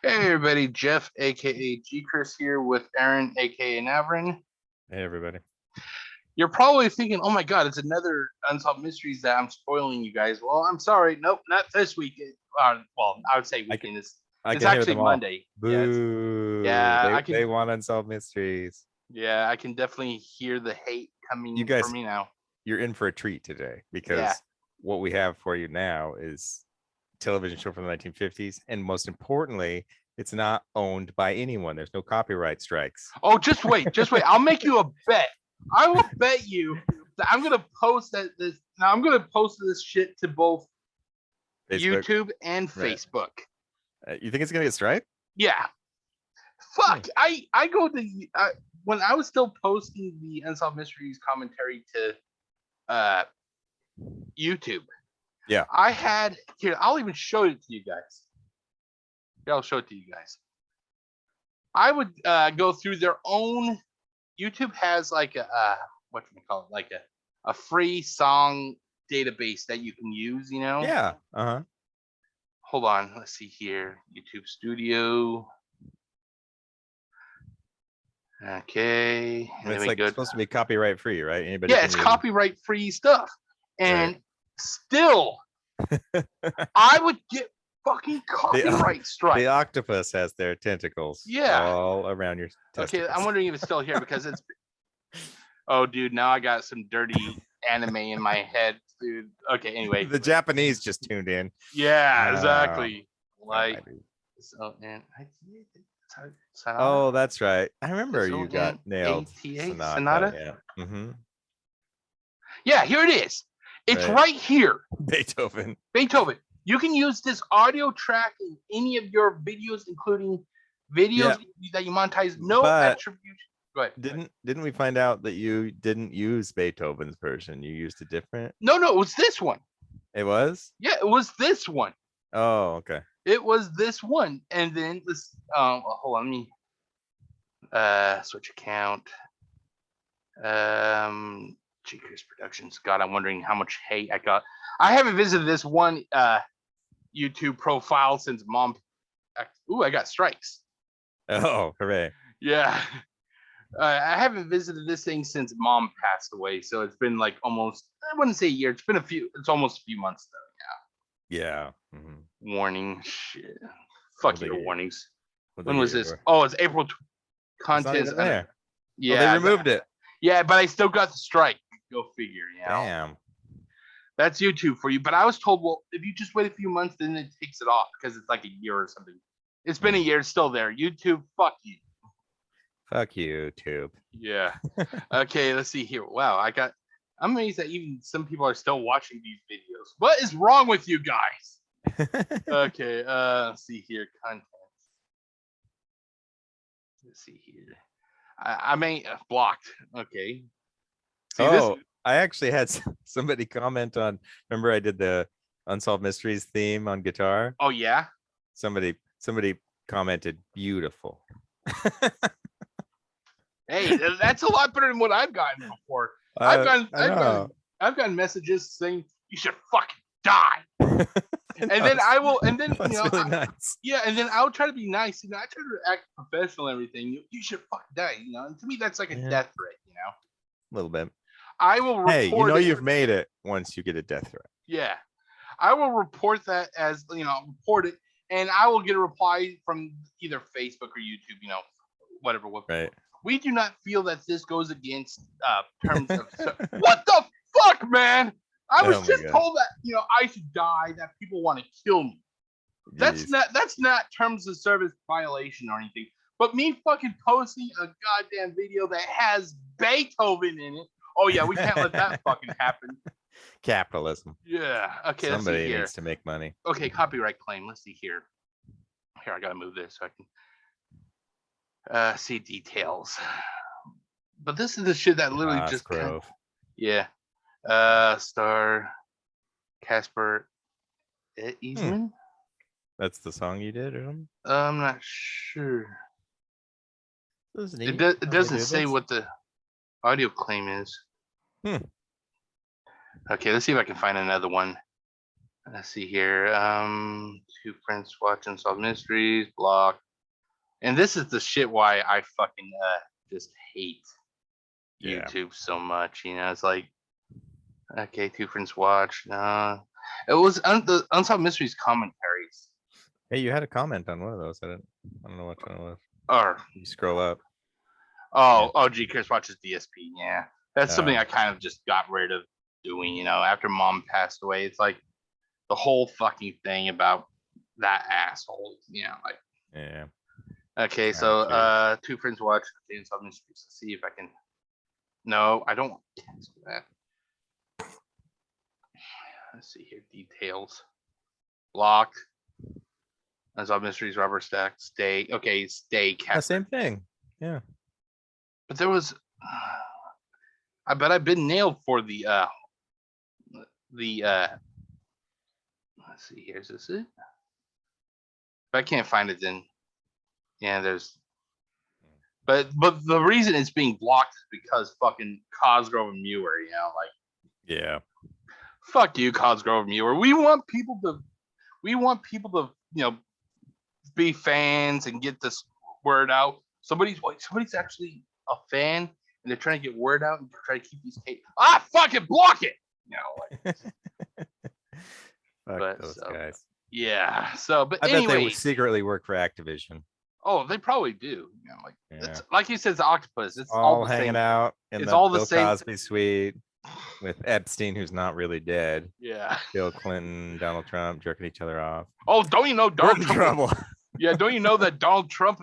Hey everybody, Jeff aka GCurse here with Aaron aka Anavrin. Hey everybody. You're probably thinking, oh my god, it's another Unsolved Mysteries that I'm spoiling you guys. Well, I'm sorry. Nope, not this week. Well, I would say I can weekend. I It's can hear actually them all. Monday. Boo. Yeah, They I they can want unsolved mysteries. yeah, I can definitely hear the hate You coming for guys, me now. you're in for a treat today Yeah. because what we have for you now is television show from the 1950s, and most importantly, it's not owned by anyone. There's no copyright strikes. Oh, just wait, just wait. I'll make you a bet. I will bet you that I'm gonna post that this now I'm gonna post this shit to both Facebook, YouTube and right? Facebook. You think it's gonna get strike? Yeah. Fuck. I go to when I was still posting the Unsolved Mysteries commentary to uh YouTube. Yeah. I had here. I'll even show it to you guys. Here, I'll show it to you guys. I would go through their own. YouTube has like a what can we call it? Like a free song database that you can use. You know. Yeah. Uh-huh. Hold on. Let's see here. YouTube Studio. Okay. And it's like supposed to be copyright free, right? Anybody Yeah, can it's use. copyright free stuff. And Right. still, I would get fucking copyright strike. The octopus has their tentacles all around your testicles. Okay, I'm wondering if it's still here because it's. Oh, dude, now I got some dirty anime in my head, dude. Okay, anyway. The Japanese just tuned in. Yeah, exactly. Like, so, and oh, that's right. I remember you got nailed. Sonata. Yeah. Mm-hmm. Yeah, here it is. It's right here. Beethoven. You can use this audio track in any of your videos, including videos that you monetize. No attribution. Go ahead. Didn't we find out that you didn't use Beethoven's version? You used a different. No, it was this one. It was? Yeah, it was this one. Oh, okay. It was this one, and then this. Hold on, let me switch account. GCurse Productions. God, I'm wondering how much hate I got. I haven't visited this one YouTube profile since mom. Ooh, I got strikes. Oh, hooray! Yeah. I haven't visited this thing since mom passed away, so it's been like almost, I wouldn't say a year. It's almost a few months though. Yeah. Mm-hmm. Warning. Shit. Fuck your warnings. When was this? Your... Oh, it's April contest. There. Yeah. Oh, they removed it. Yeah, but I still got the strike. Go figure. You know? Damn. That's YouTube for you. But I was told, well, if you just wait a few months, then it takes it off because it's like a year or something. It's been a year. It's still there. YouTube, fuck you. Fuck you, Tube. Yeah. Okay, let's see here. Wow, I'm amazed that even some people are still watching these videos. What is wrong with you guys? Okay, let's see here. Content. Let's see here. I may blocked. Okay. See, I actually had somebody comment on. Remember, I did the Unsolved Mysteries theme on guitar. Oh yeah. Somebody commented, beautiful. Hey, that's a lot better than what I've gotten before. I've gotten messages saying you should fucking die. And then really nice. Yeah, and then I'll try to be nice. I try to act professional and everything. You should fucking die. And to me, that's like a death threat. A little bit. I will report. Hey, you've made it once you get a death threat. Yeah, I will report that as report it, and I will get a reply from either Facebook or YouTube. Whatever. Right. We do not feel that this goes against terms of. What the fuck, man? I was just told that I should die. That people want to kill me. Jeez. That's not terms of service violation or anything. But me fucking posting a goddamn video that has Beethoven in it. Oh yeah, we can't let that fucking happen. Capitalism. Yeah. Okay. Somebody needs to make money. Okay, copyright claim. Let's see here. Here, I gotta move this so I can. See details, but this is the shit that literally just yeah. Star Casper Eastman. That's the song you did, or something? I'm not sure. It doesn't say what the audio claim is. Okay, let's see if I can find another one. Let's see here. Two friends watch Unsolved Mysteries, block. And this is the shit why I fucking just hate YouTube so much. You know, it's like, okay, two friends watch. It was the Unsolved Mysteries commentaries. Hey, you had a comment on one of those. I don't know which one it was. Or you scroll up. GCurse watches DSP. Yeah, that's something I kind of just got rid of doing. You know, after Mom passed away, it's like the whole fucking thing about that asshole. You know, like. Yeah. Okay, so two friends watch Unsolved Mysteries. Let's see if I can. No, I don't want to cancel that. Let's see here. Details. Blocked. Unsolved Mysteries, Rubber Stack, Stay. Okay, Stay. The same thing. Yeah. But there was. I bet I've been nailed for the. Let's see here. Is this it? If I can't find it, then. Yeah, there's. But the reason it's being blocked is because fucking Cosgrove and Muir, you know, like. Yeah. Fuck you, Cosgrove and Muir. We want people to, you know, be fans and get this word out. Somebody's actually a fan and they're trying to get word out and try to keep these tapes. Fucking block it. You know, like. Fuck those guys. Yeah. So, but I anyway, bet they would secretly work for Activision. Oh, they probably do. You know, like it's like you said, the octopus. It's all hanging out in the Bill Cosby suite with Epstein, who's not really dead. Yeah. Bill Clinton, Donald Trump jerking each other off. Oh, don't you know Donald Trump? Trouble. Yeah, don't you know that Donald Trump's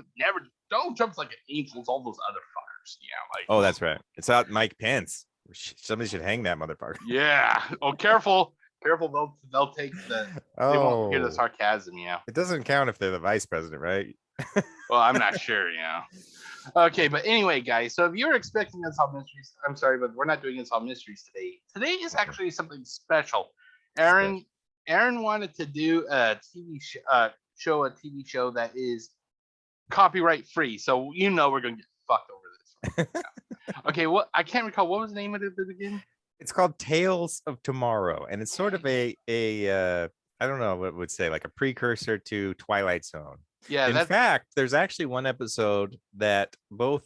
like an angel. It's all those other fuckers. Yeah, like. Oh, that's right. It's out Mike Pence. Somebody should hang that motherfucker. Yeah. Oh, careful. They'll take the. They won't hear the sarcasm. Yeah. It doesn't count if they're the vice president, right? Well, I'm not sure, you know. Okay, but anyway, guys, so if you're expecting Unsolved Mysteries, I'm sorry, but we're not doing Unsolved Mysteries today. Today is actually something special. Aaron wanted to do a TV show that is copyright free. So you know we're gonna get fucked over this. Okay, I can't recall what was the name of it again. It's called Tales of Tomorrow, and it's sort of a I don't know what it would say, like a precursor to Twilight Zone. Yeah. In fact, there's actually one episode that both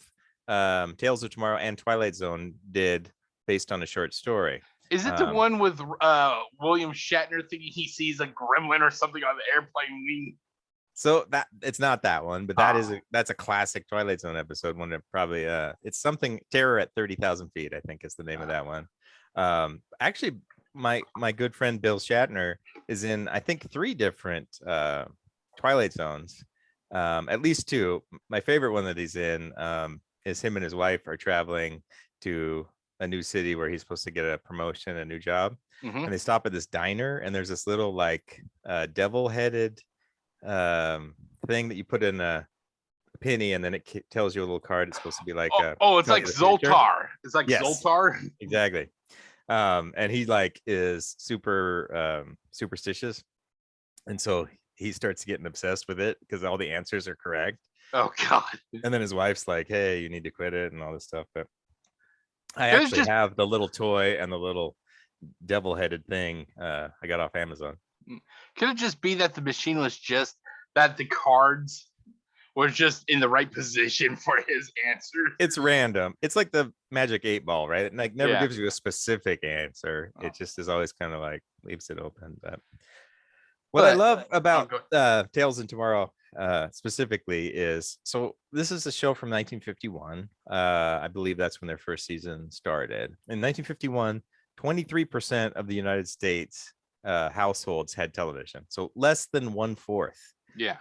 Tales of Tomorrow and Twilight Zone did based on a short story. Is it the one with William Shatner thinking he sees a gremlin or something on the airplane wing? So that it's not that one, but that's a classic Twilight Zone episode. One that probably it's something Terror at 30,000 feet, I think is the name of that one. Actually, my good friend Bill Shatner is in, I think, 3 different Twilight Zones, at least 2. My favorite one that he's in is him and his wife are traveling to a new city where he's supposed to get a promotion, a new job, and they stop at this diner, and there's this little like devil-headed thing that you put in a penny, and then it tells you a little card. It's supposed to be like it's like Zoltar. It's like Zoltar. Exactly. And he like is super superstitious, and so he starts getting obsessed with it because all the answers are correct. Oh God. And then his wife's like, hey, you need to quit it and all this stuff. But I actually have the little toy and the little devil-headed thing I got off Amazon. Could it just be that the machine was just that the cards were just in the right position for his answer? It's random. It's like the Magic 8 Ball, right? It like never gives you a specific answer. It just is always kind of like leaves it open. But what I love about Tales of Tomorrow specifically is, so this is a show from 1951. I believe that's when their first season started. In 1951, 23% of the United States households had television, so less than 1/4. Yeah.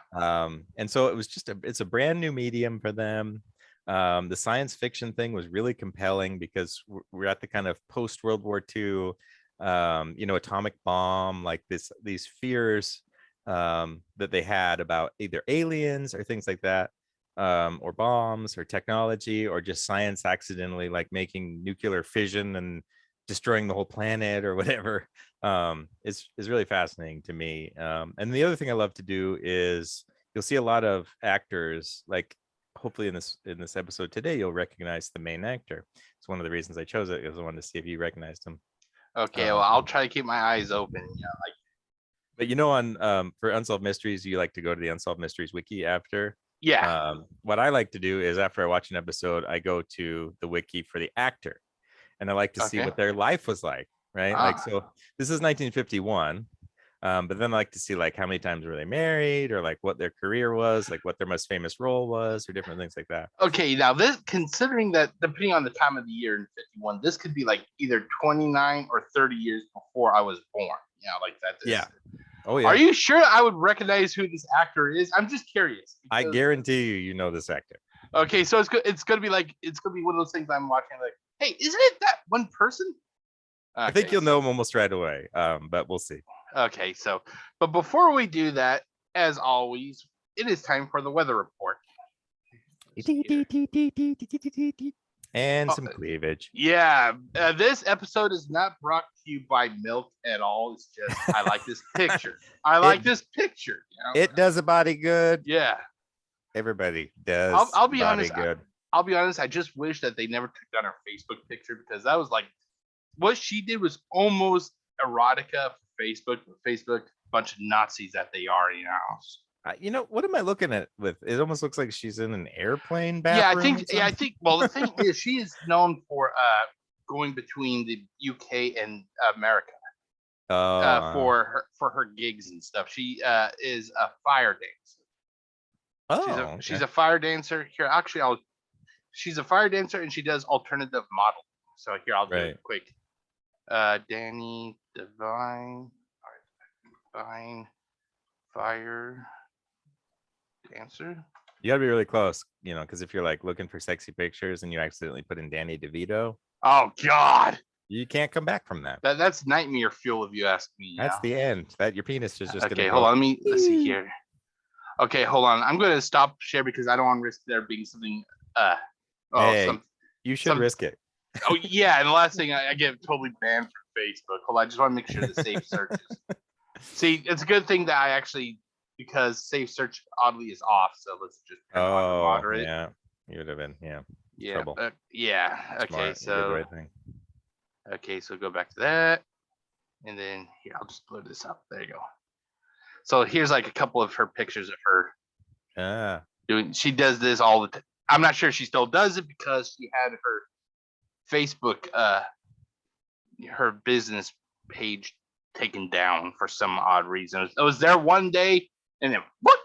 And so it was it's a brand new medium for them. The science fiction thing was really compelling because we're at the kind of post World War II, atomic bomb, like these fears that they had about either aliens or things like that, or bombs or technology, or just science accidentally like making nuclear fission and destroying the whole planet or whatever. Is really fascinating to me. And the other thing I love to do is you'll see a lot of actors, like hopefully in this episode today, you'll recognize the main actor. It's one of the reasons I chose it, because I wanted to see if you recognized him. Okay, well, I'll try to keep my eyes open. But on for Unsolved Mysteries, you like to go to the Unsolved Mysteries wiki after. Yeah. What I like to do is after I watch an episode, I go to the wiki for the actor, and I like to see Okay. what their life was like, right? Like, so this is 1951. But then I like to see like how many times were they married, or like what their career was, like what their most famous role was, or different things like that. Okay, now this, considering that depending on the time of the year in 51, this could be like either 29 or 30 years before I was born. You know, like that. Yeah. Oh yeah. Are you sure I would recognize who this actor is? I'm just curious. I guarantee you know this actor. Okay, so it's gonna be like, it's gonna be one of those things I'm watching like, hey, isn't it that one person? Okay, I think you'll know him almost right away. But we'll see. Okay, so but before we do that, as always, it is time for the weather report. And some cleavage. Yeah, this episode is not brought to you by milk at all. It's just I like this picture. I like this picture. You know? It does a body good. Yeah, everybody does. I'll be honest. Good. I'll be honest. I just wish that they never took down her Facebook picture, because that was like what she did was almost erotica for Facebook. But Facebook, bunch of Nazis that they are, you know. What am I looking at with? It almost looks like she's in an airplane bathroom. I think. Well, the thing is, she is known for going between the UK and America for her gigs and stuff. She is a fire dancer. She's a fire dancer. Here, actually, she's a fire dancer, and she does alternative modeling. So here, I'll do it quick. Danny Divine fire dancer. You gotta be really close, because if you're like looking for sexy pictures and you accidentally put in Danny DeVito, oh God, you can't come back from that. That's nightmare fuel, if you ask me. That's the end. That your penis is just okay. Hold on, let's see here. Okay, hold on. I'm gonna stop share because I don't want to risk there being something. You should risk it. Oh yeah, and the last thing, I get totally banned from Facebook. Hold on, I just want to make sure the safe searches. See, it's a good thing that I actually, because safe search oddly is off, so let's just turn on the moderate. Yeah, you would have been trouble. Okay, smart. So the right thing. Okay, so go back to that, and then here I'll just blow this up. There you go. So here's like a couple of her pictures of her doing. She does this all the time. I'm not sure she still does it because she had her Facebook, her business page taken down for some odd reason. It was there one day and then what?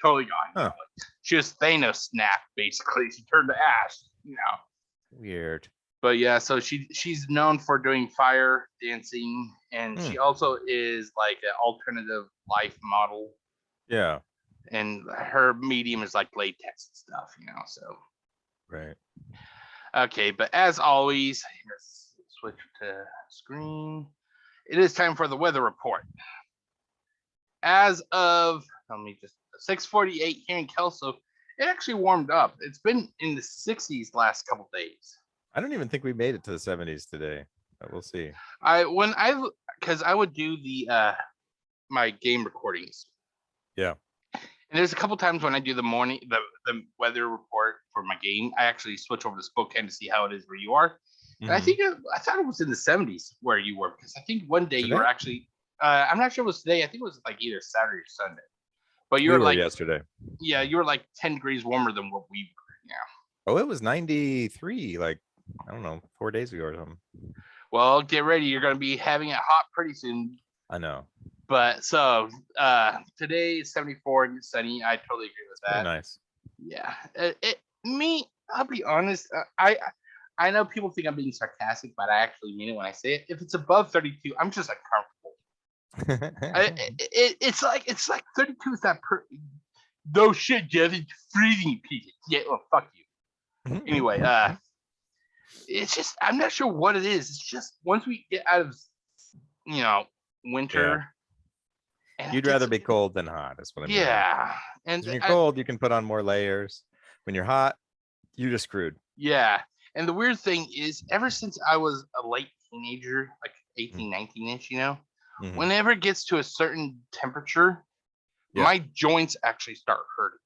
Totally gone. Huh. She was Thanos snapped, basically. She turned to ash, Weird. But yeah, so she's known for doing fire dancing, and she also is like an alternative life model. Yeah. And her medium is like latex and stuff, so. Right. Okay, but as always, let's switch to screen. It is time for the weather report. As of 6:48 here in Kelso, it actually warmed up. It's been in the 60s last couple days. I don't even think we made it to the 70s today, but we'll see. Because I would do the my game recordings. Yeah. And there's a couple times when I do the morning, the weather report for my game, I actually switch over to Spokane to see how it is where you are. And I thought it was in the 70s where you were, because I think one day you were actually, I'm not sure it was today. I think it was like either Saturday or Sunday. But you were like yesterday. Yeah, you were like 10 degrees warmer than what we were. Yeah. Oh, it was 93, like, I don't know, 4 days ago or something. Well, get ready. You're going to be having it hot pretty soon. I know. But so today is 74 and it's sunny. I totally agree with that. Pretty nice. Yeah. I'll be honest. I know people think I'm being sarcastic, but I actually mean it when I say it. If it's above 32, I'm just uncomfortable. It's like 32 is that no shit, Jeff. It's freezing, people. Yeah, well, fuck you. Anyway, it's just, I'm not sure what it is. It's just once we get out of winter. Yeah. You'd rather be cold than hot, is what I mean. Yeah. And when you're cold, you can put on more layers. When you're hot, you're just screwed. Yeah. And the weird thing is, ever since I was a late teenager, like 18, 19-ish, whenever it gets to a certain temperature, my joints actually start hurting.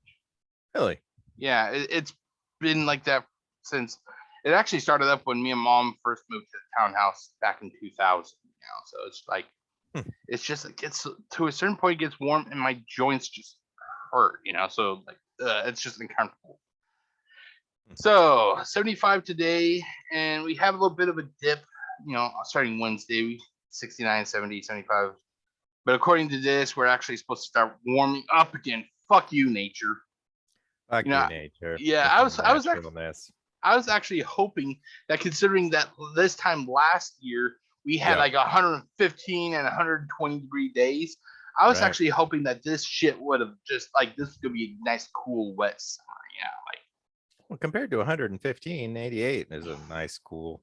Really? Yeah. It's been like that since it actually started up when me and Mom first moved to the townhouse back in 2000. So it's like It's just it gets to a certain point, it gets warm, and my joints just hurt. So like it's just uncomfortable. So 75 today, and we have a little bit of a dip. Starting Wednesday, 69, 70, 75. But according to this, we're actually supposed to start warming up again. Fuck you, nature. Fuck you, nature. Yeah, I was actually hoping that, considering that this time last year we had like 115 and 120 degree days, I was actually hoping that this shit would have just like this could be a nice, cool, wet summer. Well, compared to 115, 88 is a nice, cool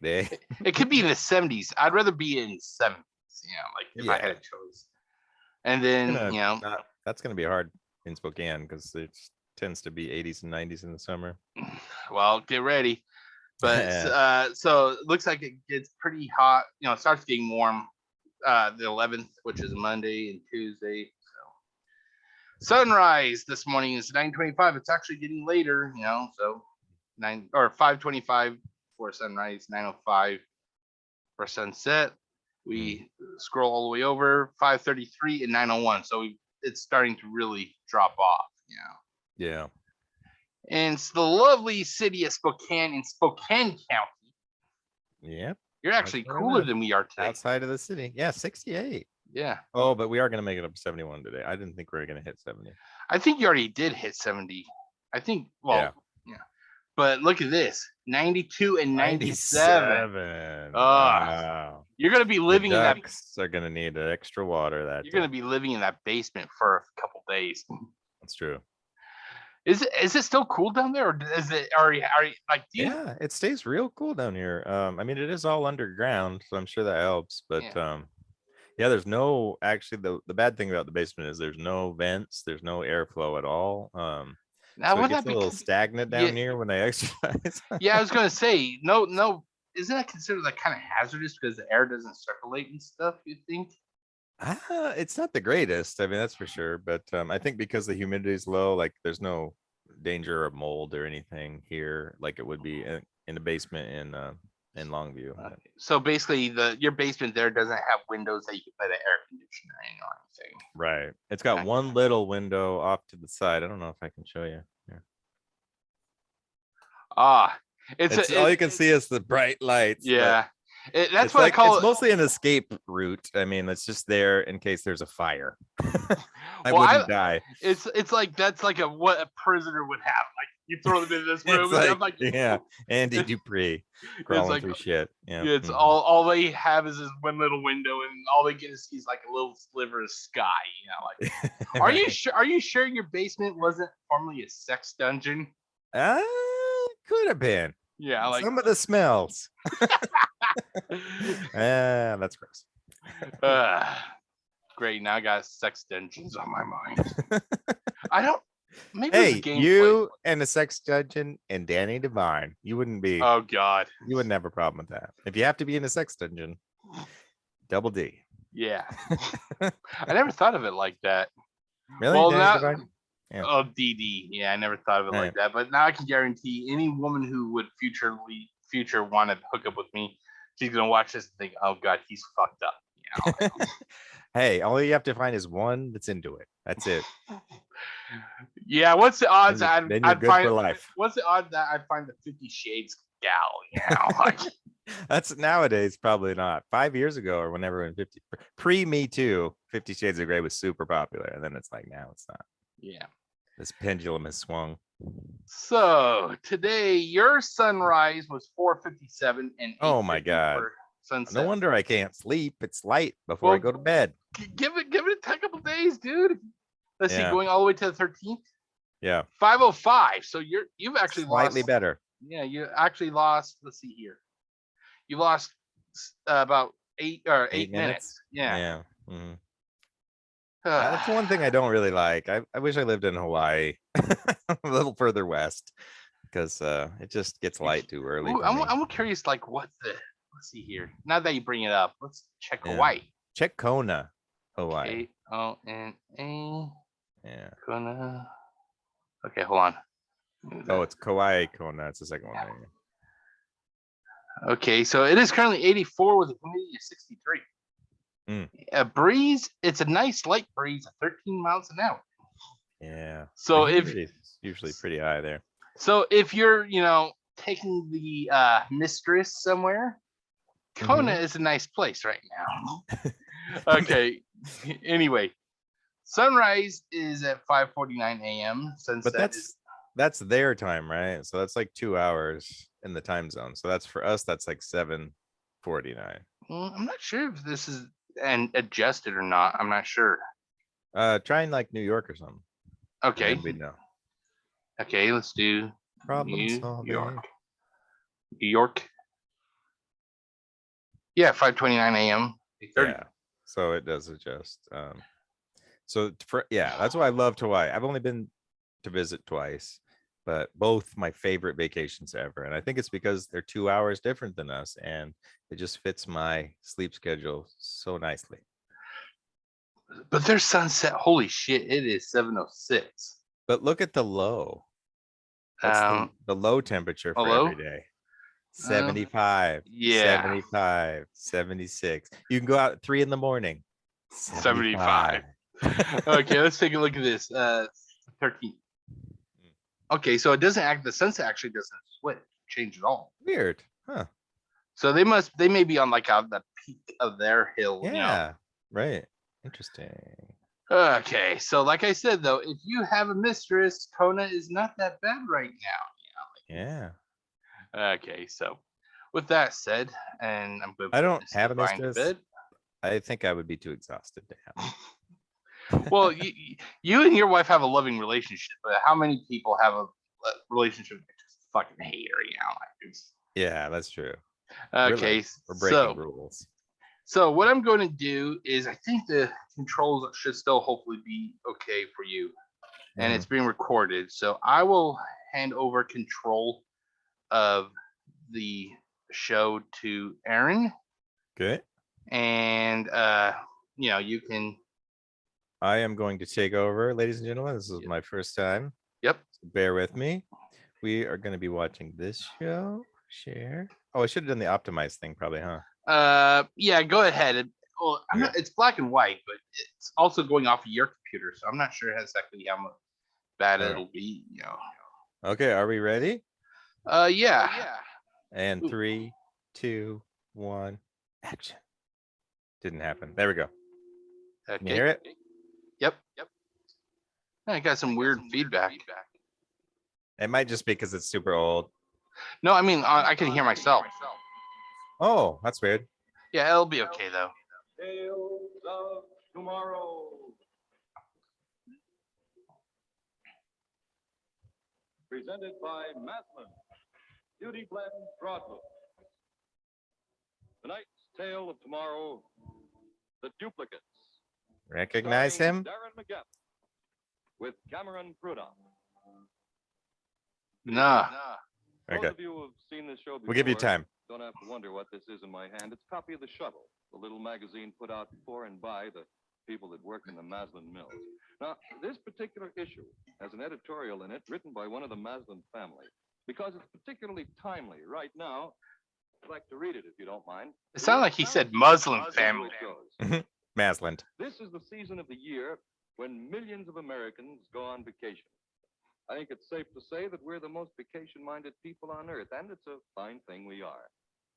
day. It could be in the 70s. I'd rather be in 70s. If I had a choice. And then that's gonna be hard in Spokane because it tends to be 80s and 90s in the summer. Well, get ready. But so it looks like it gets pretty hot. It starts getting warm the 11th, which is Monday and Tuesday. So sunrise this morning is 9:25. It's actually getting later, so 5:25 for sunrise, 9:05 for sunset. We scroll all the way over 5:33 and 9:01. So it's starting to really drop off. Yeah. And it's the lovely city of Spokane in Spokane County. Yep. You're actually cooler than we are today. Outside of the city. Yeah, 68. Yeah. Oh, but we are going to make it up to 71 today. I didn't think we were going to hit 70. I think you already did hit 70. I think, yeah. But look at this, 92 and 97. Wow. You're going to be living in that. They're going to need extra water. You're going to be living in that basement for a couple days. That's true. Is it still cool down there, or is it? Are you like? Yeah, it stays real cool down here. I mean, it is all underground, so I'm sure that helps. But there's no actually the bad thing about the basement is there's no vents, there's no airflow at all. Now so it gets a little stagnant down here when I exercise. Yeah, I was gonna say no. Isn't that considered like kind of hazardous because the air doesn't circulate and stuff? You think? It's not the greatest. I mean, that's for sure. But I think because the humidity is low, like there's no danger of mold or anything here, like it would be in the basement in Longview. So basically, your basement there doesn't have windows that you can put an air conditioner in or anything. Right. It's got one little window off to the side. I don't know if I can show you. Here. It's all you can see is the bright lights. Yeah. That's what I call it. It's mostly an escape route. I mean, it's just there in case there's a fire. I wouldn't die. It's like that's like what a prisoner would have. Like you throw them in this room, and I'm like, Andy Dupree crawling through shit. Yeah, it's all they have is this one little window, and all they get is like a little sliver of sky. Like, are you sure your basement wasn't formerly a sex dungeon? Could have been. Yeah, like some of the smells. That's gross. Great. Now I got sex dungeons on my mind. I don't. Maybe hey, you and a sex dungeon and Danny Devine. You wouldn't be. Oh God. You wouldn't have a problem with that. If you have to be in a sex dungeon, double D. Yeah. I never thought of it like that. Really? Well, Danny now. Devine? Yeah. Oh, DD. Yeah, I never thought of it like that. But now I can guarantee any woman who would future want to hook up with me, she's gonna watch this and think, "Oh God, he's fucked up." Hey, all you have to find is one that's into it. That's it. Yeah. What's the odds I'd find for life? What's the odds that I'd find the 50 Shades gal? Like that's nowadays probably not. 5 years ago or whenever in pre Me Too, 50 Shades of Grey was super popular, and then it's like now it's not. Yeah. This pendulum has swung. So today your sunrise was 4:57 and oh my God. Sunset. No wonder I can't sleep. It's light before I go to bed. Give it a couple days, dude. Let's see, going all the way to the 13th. Yeah. 5:05. So you've actually slightly better. Yeah, you actually lost. Let's see here. You lost about 8 minutes. Yeah. Yeah. Mm-hmm. That's one thing I don't really like. I wish I lived in Hawaii, a little further west, because it just gets light too early. Ooh, I'm curious, like what the. Let's see here. Now that you bring it up, let's check Hawaii. Check Kona, Hawaii. Kona. Yeah. Kona. Okay, hold on. Oh, it's Kauai Kona. It's the second one. Okay, so it is currently 84 with a humidity of 63. A breeze, it's a nice light breeze at 13 miles an hour. Yeah. So it's usually pretty high there. So if you're, taking the mistress somewhere, Kona is a nice place right now. Okay. Anyway, sunrise is at 5:49 a.m. Sunset But that's their time, right? So that's like 2 hours in the time zone. So that's for us. That's like 7:49. I'm not sure if this is adjusted or not. I'm not sure. Try in like New York or something. Okay. We know. Okay, let's do Problem solving. New York. Yeah, 5:29 a.m. Yeah. So it does adjust. That's why I love Hawaii. I've only been to visit twice, but both my favorite vacations ever. And I think it's because they're 2 hours different than us, and it just fits my sleep schedule so nicely. But their sunset, holy shit, it is 7:06. But look at the low. That's the low temperature for every day. 75, 75, 76. You can go out at 3 a.m. 75. Okay, let's take a look at this. 13. Okay, so it doesn't the sunset actually doesn't change at all. Weird, huh? So they may be on like the peak of their hill. Yeah, right. Interesting. Okay, so like I said though, if you have a mistress, Kona is not that bad right now. Yeah. Okay, so with that said, and I'm going to I don't have a mistress. Bed. I think I would be too exhausted to have. Well, you and your wife have a loving relationship, but how many people have a relationship that just fucking hate her? Yeah, that's true. Okay, we're breaking rules. So what I'm going to do is, I think the controls should still hopefully be okay for you, and it's being recorded. So I will hand over control of the show to Aaron. Good. And you can. I am going to take over, ladies and gentlemen. This is my first time. Yep. So bear with me. We are going to be watching this show. Share. Oh, I should have done the optimized thing, probably, huh? Yeah, go ahead. It's black and white, but it's also going off of your computer, so I'm not sure exactly how much bad it'll be. Okay, are we ready? Yeah. And 3, 2, 1, action. Didn't happen. There we go. Okay. Can you hear it? Yep. I got some weird feedback. It might just be because it's super old. No, I mean I can hear myself. Oh, that's weird. Yeah, it'll be okay though. Tales of Tomorrow. Presented by Maslin, Beauty Blend Broadlook. Tonight's Tale of Tomorrow, The Duplicates. Recognize him? Darren McGett with Cameron Prudhomme. Nah. Those of you who have seen this show before, we'll give you time. Don't have to wonder what this is in my hand. It's a copy of The Shuttle, the little magazine put out for and by the people that work in the Maslin mills. Now, this particular issue has an editorial in it written by one of the Maslin family. Because it's particularly timely right now, I'd like to read it if you don't mind. It sounded like he said Muslim family. Maslin. This is the season of the year when millions of Americans go on vacation. I think it's safe to say that we're the most vacation-minded people on earth, and it's a fine thing we are.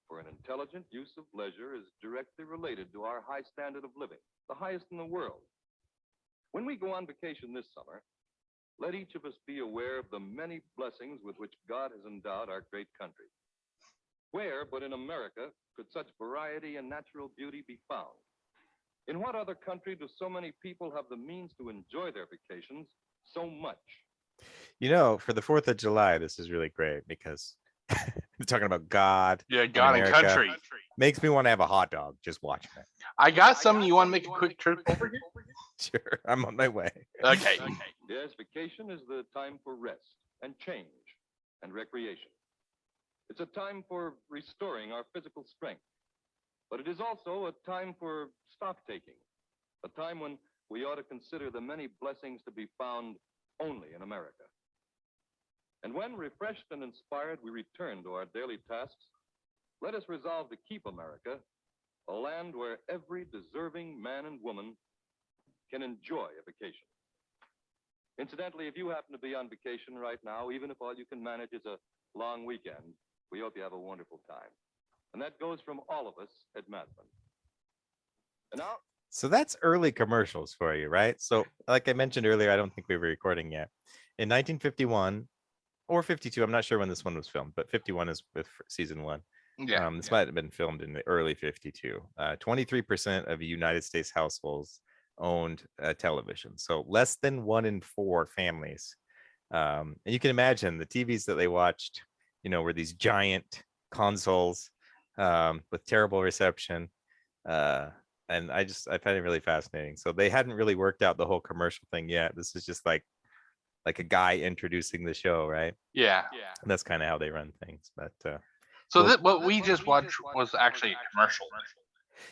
For an intelligent use of leisure is directly related to our high standard of living, the highest in the world. When we go on vacation this summer, let each of us be aware of the many blessings with which God has endowed our great country. Where but in America could such variety and natural beauty be found? In what other country do so many people have the means to enjoy their vacations so much? You know, for the 4th of July, this is really great because we're talking about God. Yeah, God and country. Makes me want to have a hot dog just watching it. I got some. You want to make a quick trip over here? Sure, I'm on my way. Okay. Yes, vacation is the time for rest and change and recreation. It's a time for restoring our physical strength. But it is also a time for stock-taking, a time when we ought to consider the many blessings to be found only in America. And when, refreshed and inspired, we return to our daily tasks, let us resolve to keep America a land where every deserving man and woman can enjoy a vacation. Incidentally, if you happen to be on vacation right now, even if all you can manage is a long weekend, we hope you have a wonderful time. And that goes from all of us at Madman. And now, so that's early commercials for you, right? So like I mentioned earlier, I don't think we were recording yet. In 1951 or 52, I'm not sure when this one was filmed, but 51 is with season 1. Yeah. This might have been filmed in the early 52. 23% of United States households owned television. So less than 1 in 4 families. And you can imagine the TVs that they watched, were these giant consoles with terrible reception. And I find it really fascinating. So they hadn't really worked out the whole commercial thing yet. This is just like a guy introducing the show, right? Yeah. And that's kind of how they run things. But so what we just watched was actually a commercial.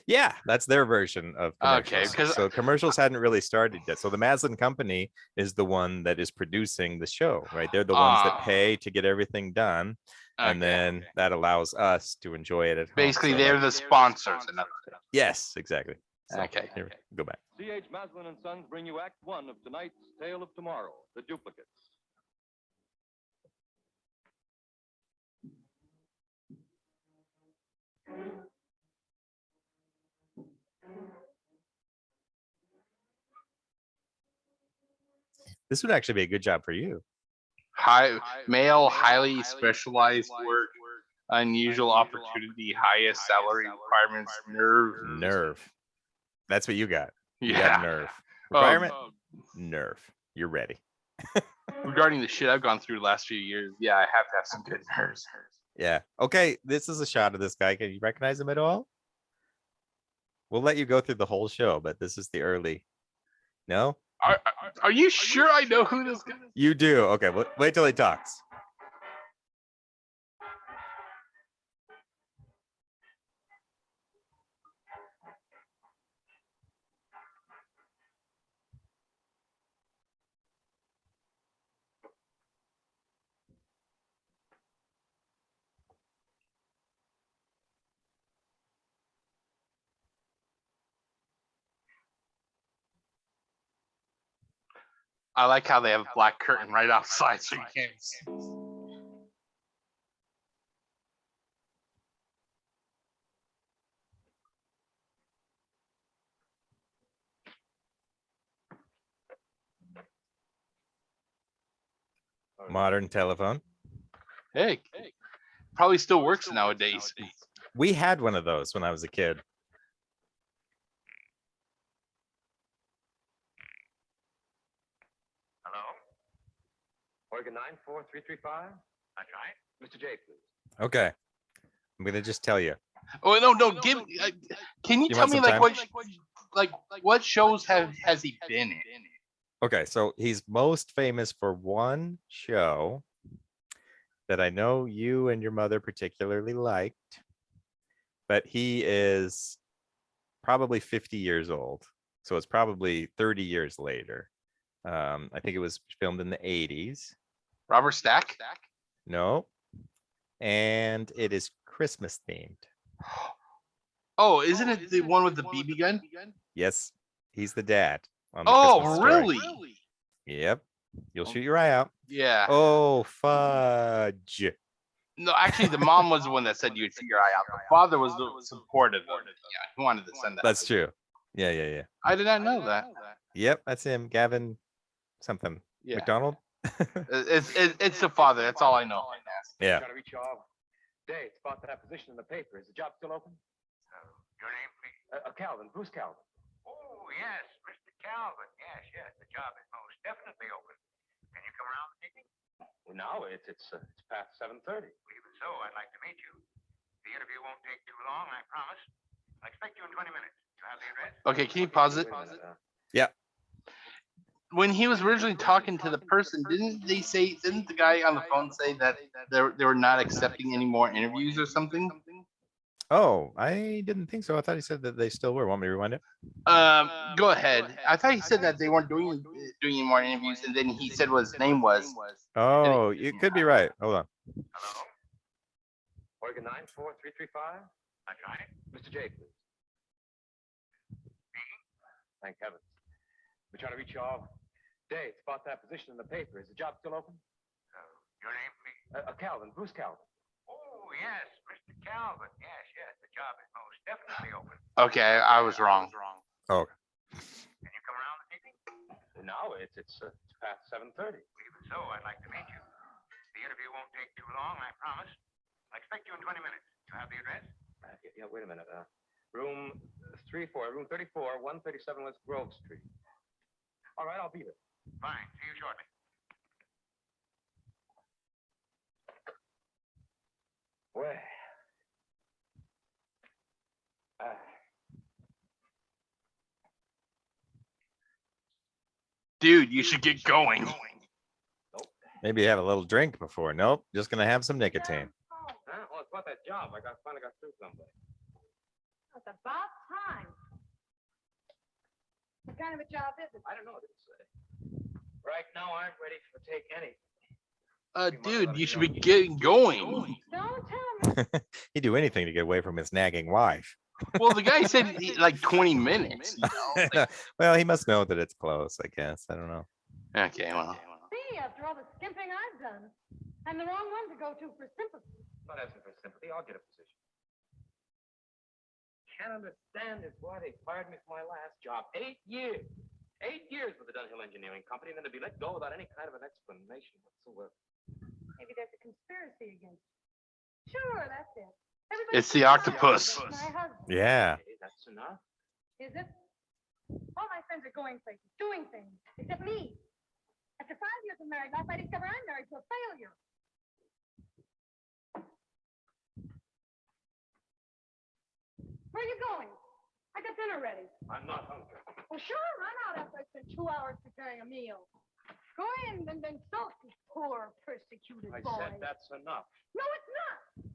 Yeah, that's their version of commercials. Okay, so commercials hadn't really started yet. So the Maslin Company is the one that is producing the show, right? They're the ones that pay to get everything done, and then that allows us to enjoy it at home. Basically, they're the sponsors. Yes, exactly. So, okay. Here, go back. C.H. Maslin and Sons bring you Act 1 of tonight's Tale of Tomorrow, The Duplicates. This would actually be a good job for you. Male, highly specialized work, unusual opportunity, highest salary requirements, nerve. That's what you got. You Yeah. got nerve. Requirement? Nerve. You're ready. Regarding the shit I've gone through the last few years, yeah, I have to have some good nerves. Yeah. Okay, this is a shot of this guy. Can you recognize him at all? We'll let you go through the whole show, but this is the early. No? Are you sure I know who this guy is? You do. Okay, wait till he talks. I like how they have a black curtain right outside so you can't see. Modern telephone. Hey, probably still works nowadays. We had one of those when I was a kid. Hello? Oregon 94335? That's right. Mr. J, please. Okay. I'm going to just tell you. Oh, no, give. Can you tell me what shows has he been in? Okay, so he's most famous for one show that I know you and your mother particularly liked, but he is probably 50 years old. So it's probably 30 years later. I think it was filmed in the 80s. Robert Stack? No. And it is Christmas themed. Oh, isn't it the one with the BB gun? Yes, he's the dad. Oh, really? Yep. You'll shoot your eye out. Yeah. Oh, fudge. No, actually, the mom was the one that said you'd shoot your eye out. The father was supportive of it. Yeah, he wanted to send that. That's true. Yeah. I did not know that. Yep, that's him. Gavin something. Yeah. McDonald? It's the father. That's all I know. Yeah. Trying to reach you all day. It's about that position in the paper. Is the job still open? Your name, please? Calvin, Bruce Calvin. Oh, yes, Mr. Calvin. Yes. The job is most definitely open. Can you come around and meet me? Well, no, it's past 7:30. Even so, I'd like to meet you. The interview won't take too long, I promise. I'll expect you in 20 minutes. You have the address? Okay, can you pause it? Yeah. When he was originally talking to the person, didn't the guy on the phone say that they were not accepting any more interviews or something? Oh, I didn't think so. I thought he said that they still were. Want me to rewind it? Go ahead. I thought he said that they weren't doing any more interviews, and then he said what his name was. Oh, you could be right. Hold on. Hello? Oregon 94335. That's right. Mr. J, please. Thank heavens. We're trying to reach you all day. It's about that position in the paper. Is the job still open? Your name, please? Calvin, Bruce Calvin. Oh, yes, Mr. Calvin. Yes, yes, the job is most definitely open. Okay, I was wrong. Oh, Can you come around this evening? No, it's past 7:30. Even so, I'd like to meet you. The interview won't take too long, I promise. I expect you in 20 minutes. You have the address? Yeah, wait a minute. Room 34, 137 West Grove Street. All right, I'll be there. Fine. See you shortly. Well, Dude, you should get going. maybe have a little drink before. Nope, just gonna have some nicotine. well, it's about that job. I finally got through someplace. It's about time. What kind of a job is it? I don't know what to say. Right now, I'm ready to take any. Dude, you should be getting going. Don't tell me. He'd do anything to get away from his nagging wife. Well, the guy said like 20 minutes. You know? Like, Well, he must know that it's close, I guess. I don't know. okay, well. See, after all the skimping I've done, I'm the wrong one to go to for sympathy. Not asking for sympathy. I'll get a position. Can't understand is why they fired me from my last job. 8 years. 8 years with the Dunhill Engineering Company, and then to be let go without any kind of an explanation whatsoever. Maybe there's a conspiracy against you. Sure, that's it. It's the octopus. My husband. Yeah. Okay, that's enough. Is it? All my friends are going places, doing things, except me. After 5 years of married life, I discover I'm married to a failure. Where are you going? I got dinner ready. I'm not hungry. Well, sure, run out after I spent 2 hours preparing a meal. Go in and then sulk, you poor, persecuted I boy. said that's enough. No, it's not.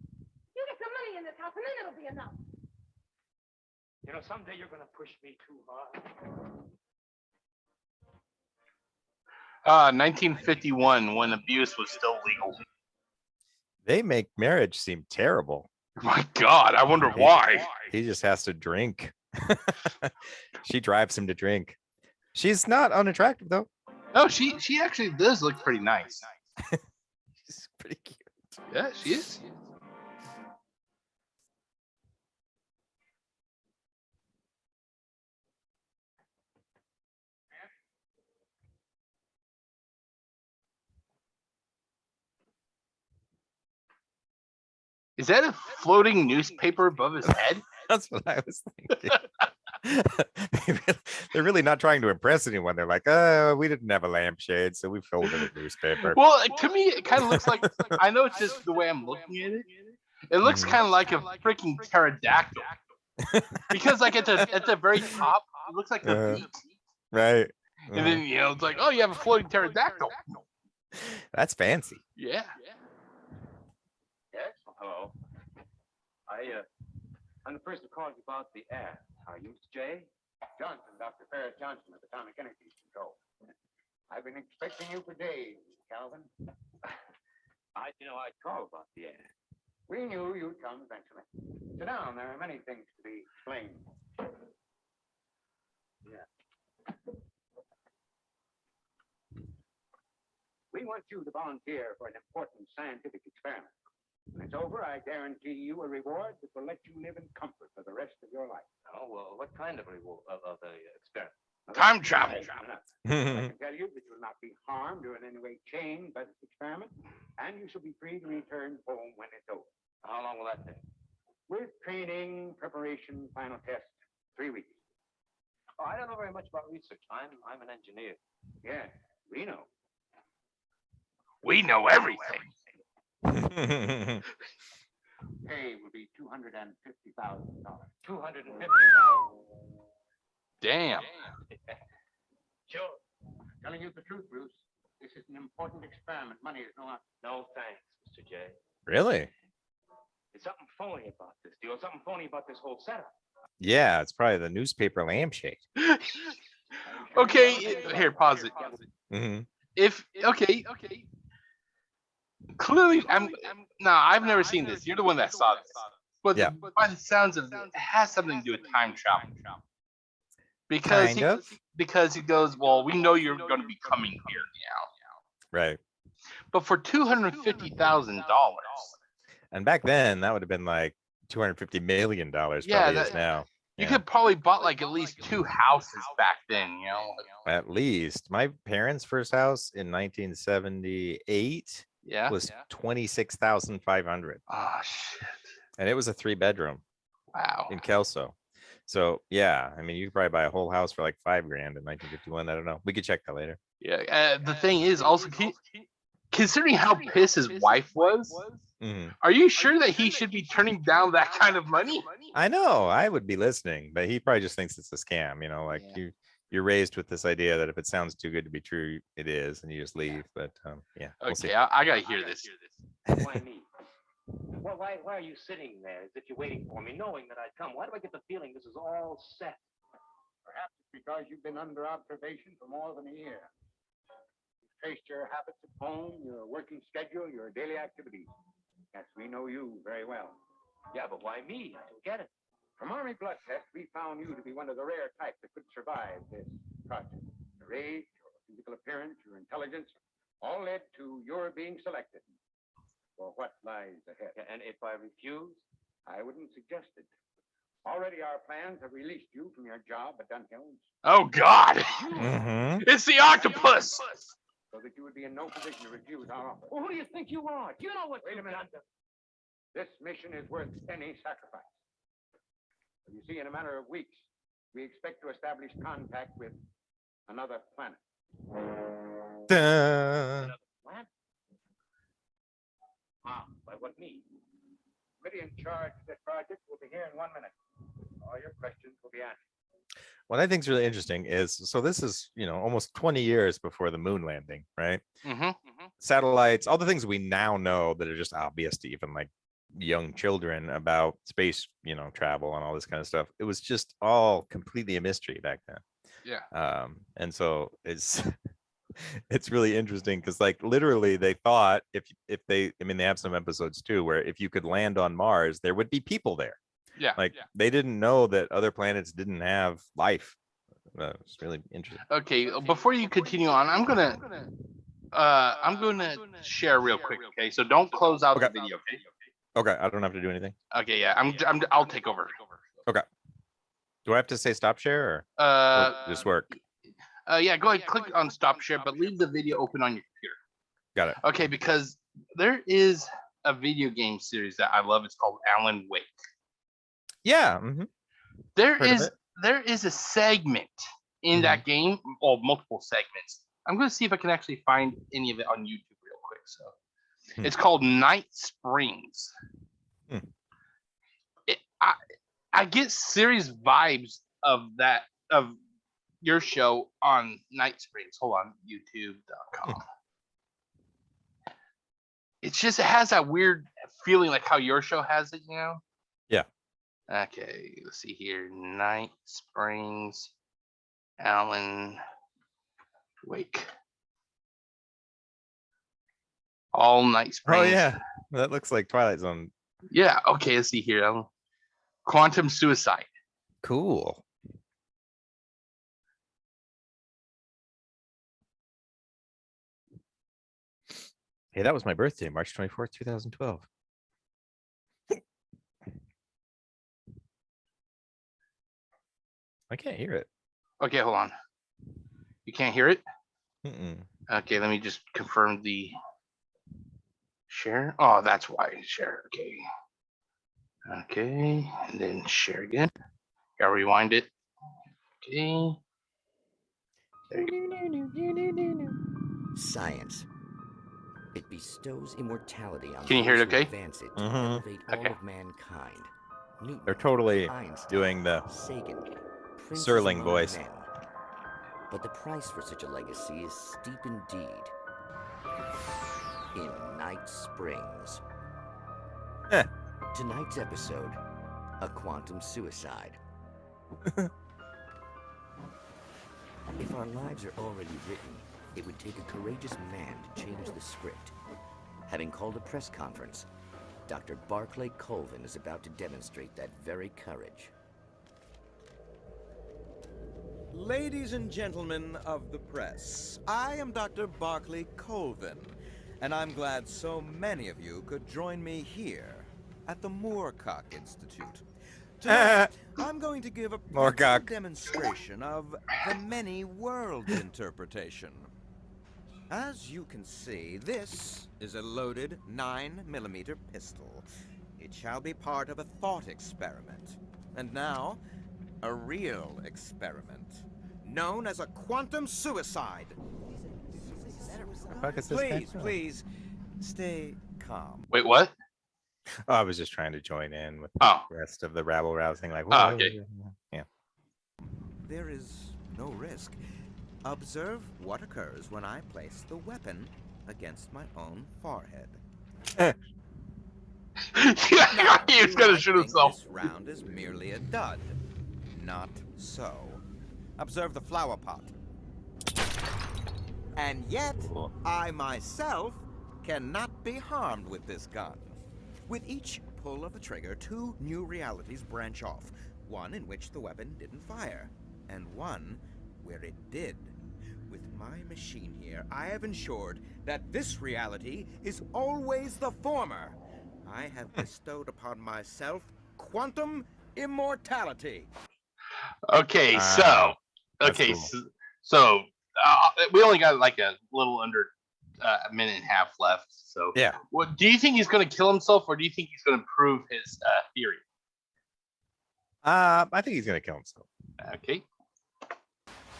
You get some money in this house, and then it'll be enough. You know, someday you're going to push me too hard. 1951, when abuse was still legal. They make marriage seem terrible. My God, I wonder why. He just has to drink. She drives him to drink. She's not unattractive though. No, she actually does look pretty nice. She's pretty cute. Yeah, she is. Is that a floating newspaper above his head? That's what I was thinking. They're really not trying to impress anyone. They're like, oh, we didn't have a lampshade, so we folded a newspaper. Well, to me, it kind of looks like, I know it's just the way I'm looking at it. It looks kind of like a freaking pterodactyl. Because like at the very top, it looks like the beak. Right. And then, you know, it's like, oh, you have a floating pterodactyl. That's fancy. Yeah. Yes? Hello. I'm the person who called you about the ad. Are you Mr. J? Johnson, Dr. Ferris Johnson of Atomic Energy Control. I've been expecting you for days, Calvin. I'd call about the ad. We knew you'd come eventually. Sit down. There are many things to be explained. Yeah. We want you to volunteer for an important scientific experiment. When it's over, I guarantee you a reward that will let you live in comfort for the rest of your life. Oh, well, what kind of reward of the experiment? Time travel. I can tell you that you will not be harmed or in any way changed by this experiment, and you shall be free to return home when it's over. How long will that take? With training, preparation, final test, 3 weeks. Oh, I don't know very much about research. I'm an engineer. Yes, we know. We know everything. Pay will be $250,000. $250,000. Damn. Sure. Telling you the truth, Bruce. This is an important experiment. Money is no object. No thanks, Mr. J. Really? There's something phony about this deal. Something phony about this whole setup. Yeah, it's probably the newspaper lampshade. Okay, here, pause it. Mhm. Okay. Clearly, I've never seen this. You're the one that saw this. But Yeah. by the sounds of it, it has something to do with time travel. because Kind of. because he goes, well, we know you're going to be coming here now, Right. but for $250,000, And back then, that would have been like $250 million yeah, probably is now. you Yeah. could probably bought like at least 2 houses back then, At least. My parents' first house in 1978 Yeah. was 26,500. Oh shit! And it was a 3-bedroom Wow. in Kelso. So yeah, I mean, you could probably buy a whole house for like $5,000 in 1951. I don't know. We could check that later. Yeah. The thing is, also, considering how pissed his wife was, are you sure that he should be turning down that kind of money? I know. I would be listening, but he probably just thinks it's a scam. Like you're raised with this idea that if it sounds too good to be true, it is, and you just leave. But yeah. We'll see. Okay, I gotta hear this. Why me? Well, why are you sitting there as if you're waiting for me, knowing that I'd come? Why do I get the feeling this is all set? Perhaps it's because you've been under observation for more than a year. You've traced your habits at home, your working schedule, your daily activities. Yes, we know you very well. Yeah, but why me? I don't get it. From Army blood tests, we found you to be one of the rare types that could survive this project. Your age, your physical appearance, your intelligence, all led to your being selected for what lies ahead. Yeah, and if I refuse? I wouldn't suggest it. Already our plans have released you from your job at Dunhill's. Oh God! It's the octopus! So that you would be in no position to refuse our offer. Well, who do you think you are? Do you know what? Wait a minute. This mission is worth any sacrifice. You see, in a matter of weeks, we expect to establish contact with another planet. Another planet? How? By what means? Committee in charge of this project will be here in 1 minute. All your questions will be answered. What I think is really interesting is, so this is, almost 20 years before the moon landing, right? Satellites, all the things we now know that are just obvious to even like young children about space, travel and all this kind of stuff. It was just all completely a mystery back then. Yeah. And so it's it's really interesting because like literally they thought if they have some episodes too where if you could land on Mars, there would be people there. Yeah. They didn't know that other planets didn't have life. It's really interesting. Okay, before you continue on, I'm gonna share real quick. Okay, so don't close out the video. Okay, I don't have to do anything. Okay, yeah, I'll take over. Okay. Do I have to say stop share or will this work? Yeah, go ahead, click on stop share, but leave the video open on your computer. Got it. Okay, because there is a video game series that I love. It's called Alan Wake. Yeah. There is a segment in that game, or multiple segments. I'm going to see if I can actually find any of it on YouTube real quick. So it's called Night Springs. I get serious vibes of your show on Night Springs. Hold on, youtube.com. It's just, it has that weird feeling like how your show has it, Yeah. Okay, let's see here. Night Springs, Alan Wake. All Night Springs. Oh yeah, that looks like Twilight Zone. Yeah. Okay, let's see here. Quantum Suicide. Cool. Hey, that was my birthday, March 24th, 2012. I can't hear it. Okay, hold on. You can't hear it? Mm-mm. Okay, let me just confirm the share. Oh, that's why share. Okay. Okay, and then share again. Gotta rewind it. Okay. There you go. Science. It bestows immortality on Can you hear it those who okay? advance it to elevate all of mankind. Newton, They're totally Einstein, doing the Sagan, princes Serling among voice. men. But the price for such a legacy is steep indeed. In Night Springs. Tonight's episode, a quantum suicide. If our lives are already written, it would take a courageous man to change the script. Having called a press conference, Dr. Barclay Colvin is about to demonstrate that very courage. Ladies and gentlemen of the press, I am Dr. Barclay Colvin, and I'm glad so many of you could join me here at the Moorcock Institute. Tonight, I'm going to give a practical demonstration of the many-world interpretation. As you can see, this is a loaded 9mm pistol. It shall be part of a thought experiment. And now, a real experiment, known as a quantum suicide. Please, stay calm. Wait, what? Oh, I was just trying to join in with Oh. the rest of the rabble rousing. Like, Oh, okay. Yeah. There is no risk. Observe what occurs when I place the weapon against my own forehead. He's gonna shoot himself. This round is merely a dud. Not so. Observe the flower pot. And yet, I myself cannot be harmed with this gun. With each pull of the trigger, 2 new realities branch off. One in which the weapon didn't fire, and one where it did. With my machine here, I have ensured that this reality is always the former. I have bestowed upon myself quantum immortality. Okay, cool. so we only got like a little under a minute and a half left. So yeah, what do you think he's going to kill himself, or do you think he's going to prove his theory? I think he's gonna kill himself. Okay.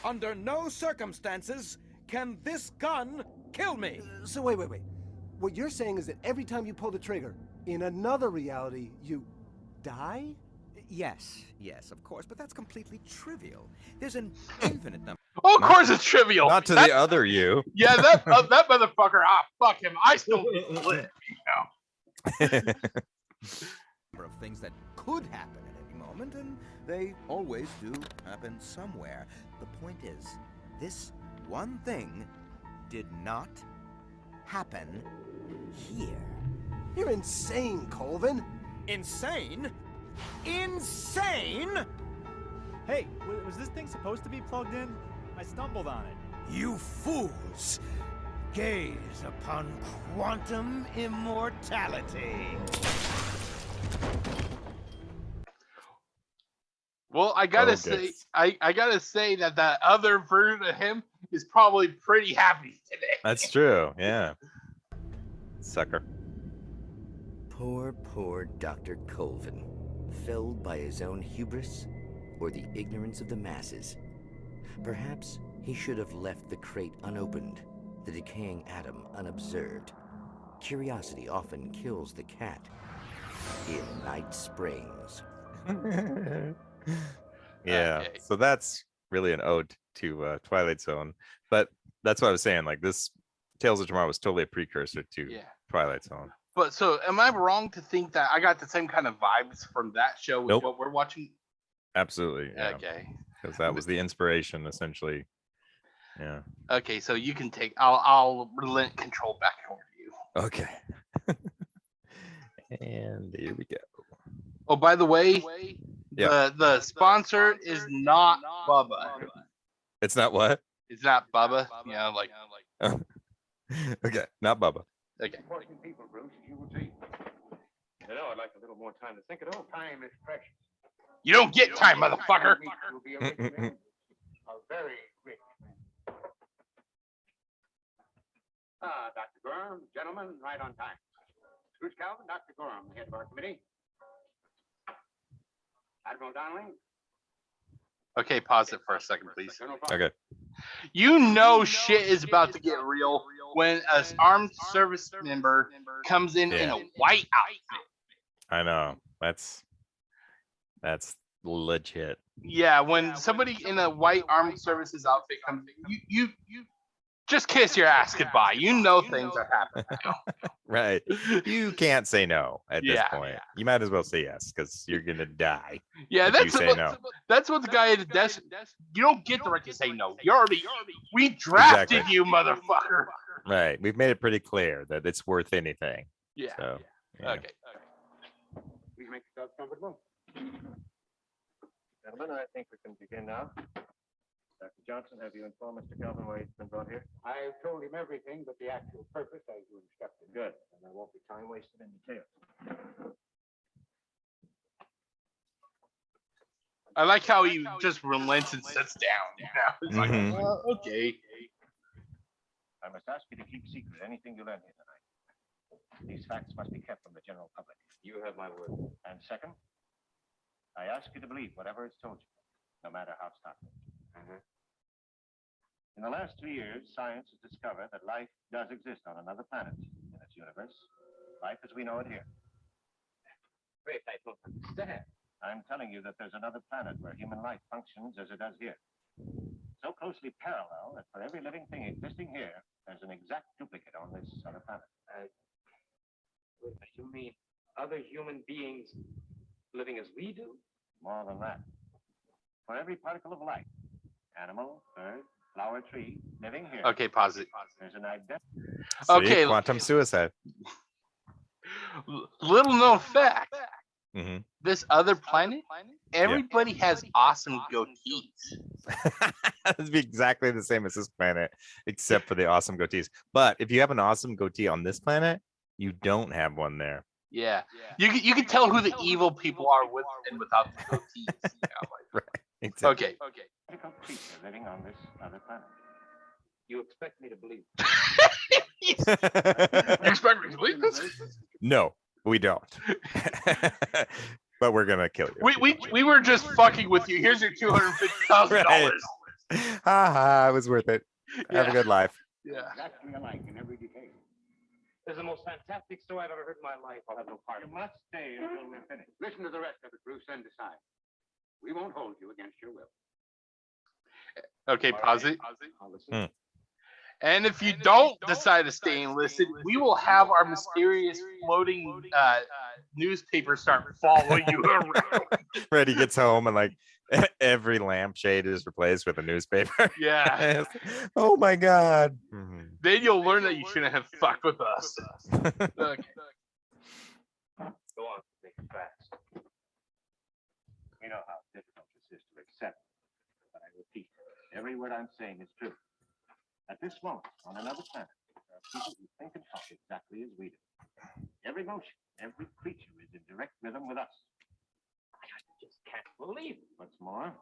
Under no circumstances can this gun kill me. So wait. What you're saying is that every time you pull the trigger, in another reality, you die? Yes, of course, but that's completely trivial. There's an infinite number. Oh, of course it's trivial. Not to the other you. Yeah, that motherfucker. Fuck him. I still live. Of things that could happen at any moment, and they always do happen somewhere. The point is, this one thing did not happen here. You're insane, Colvin. Insane? Insane? Hey, was this thing supposed to be plugged in? I stumbled on it. You fools! Gaze upon quantum immortality. Well, I gotta say, I gotta say that other version of him is probably pretty happy today. That's true. Yeah. Sucker. Poor Dr. Colvin, felled by his own hubris or the ignorance of the masses. Perhaps he should have left the crate unopened, the decaying atom unobserved. Curiosity often kills the cat in Night Springs. Yeah, okay. So that's really an ode to Twilight Zone, but that's what I was saying. Like, this Tales of Tomorrow was totally a precursor to Twilight Zone. But so, am I wrong to think that I got the same kind of vibes from that show with what we're watching? Absolutely. Yeah. Okay. Because that was the inspiration, essentially. Yeah. Okay, so you can take. I'll relent control back over to you. Okay. And here we go. Oh, by the way, the sponsor is not Bubba. It's not what? It's not Bubba. Yeah, like. Okay, not Bubba. Okay. People, Bruce, you will see. You know, I'd like a little more time to think it over. Time is precious. You don't get time, motherfucker. You'll be a rich man. A very rich man. Dr. Gorham, gentlemen, right on time. Bruce Calvin, Dr. Gorham, the head of our committee. Admiral Donnelly. Okay, pause it for a second, please. Okay. You know shit is about to get real when an armed service member comes in a white outfit. I know. That's legit. Yeah, when somebody in a white armed services outfit comes in, you just kiss your ass goodbye. You know things are happening now. Right. You can't say no at this point. You might as well say yes, because you're gonna die. Yeah, that's what the guy at the desk. You don't get the right to say no. We drafted you, motherfucker. Right. We've made it pretty clear that it's worth anything. Yeah. So, Okay. Please make yourself comfortable. Gentlemen, I think we can begin now. Dr. Johnson, have you informed Mr. Calvin why he's been brought here? I've told him everything but the actual purpose as you instructed. Good. And there won't be time wasted in detail. I like how he just relents and sits down. It's like, okay. I must ask you to keep secret anything you learn here tonight. These facts must be kept from the general public. You have my word. And second, I ask you to believe whatever is told you, no matter how startling. In the last 2 years, science has discovered that life does exist on another planet in its universe. Life as we know it here. Wait, I don't understand. I'm telling you that there's another planet where human life functions as it does here. So closely parallel that for every living thing existing here, there's an exact duplicate on this other planet. You mean other human beings living as we do? More than that. For every particle of life, animal, bird, flower, tree, living here. Okay, pause it. There's an identity. Okay. Quantum suicide. Little known fact. Mm-hmm. This other planet, everybody has awesome goatees. It'd be exactly the same as this planet, except for the awesome goatees. But if you have an awesome goatee on this planet, you don't have one there. Yeah. You can tell who the evil people are with and without the goatees. Right. Exactly. Okay. Creature living on this other planet. You expect me to believe? You expect me to believe this? No, we don't. But we're gonna kill you. We were just fucking with you. Here's your $250,000. Right. Ha, it was worth it. Have a good life. Yeah. Exactly alike in every detail. This is the most fantastic story I've ever heard in my life. I'll have no part You of it. must stay until we're finished. Listen to the rest of it, Bruce, and decide. We won't hold you against your will. Okay, pause it. I'll listen. And if you don't decide to stay and listen, we will have our mysterious floating newspaper start following you around. Freddy gets home and like every lampshade is replaced with a newspaper. Yeah. Oh my God. Then you'll learn that you shouldn't have fucked with us. Okay. Go on, make it fast. We know how difficult this is to accept, but I repeat, every word I'm saying is true. At this moment, on another planet, there are people who think and talk exactly as we do. Every motion, every creature is in direct rhythm with us. I just can't believe it. What's more,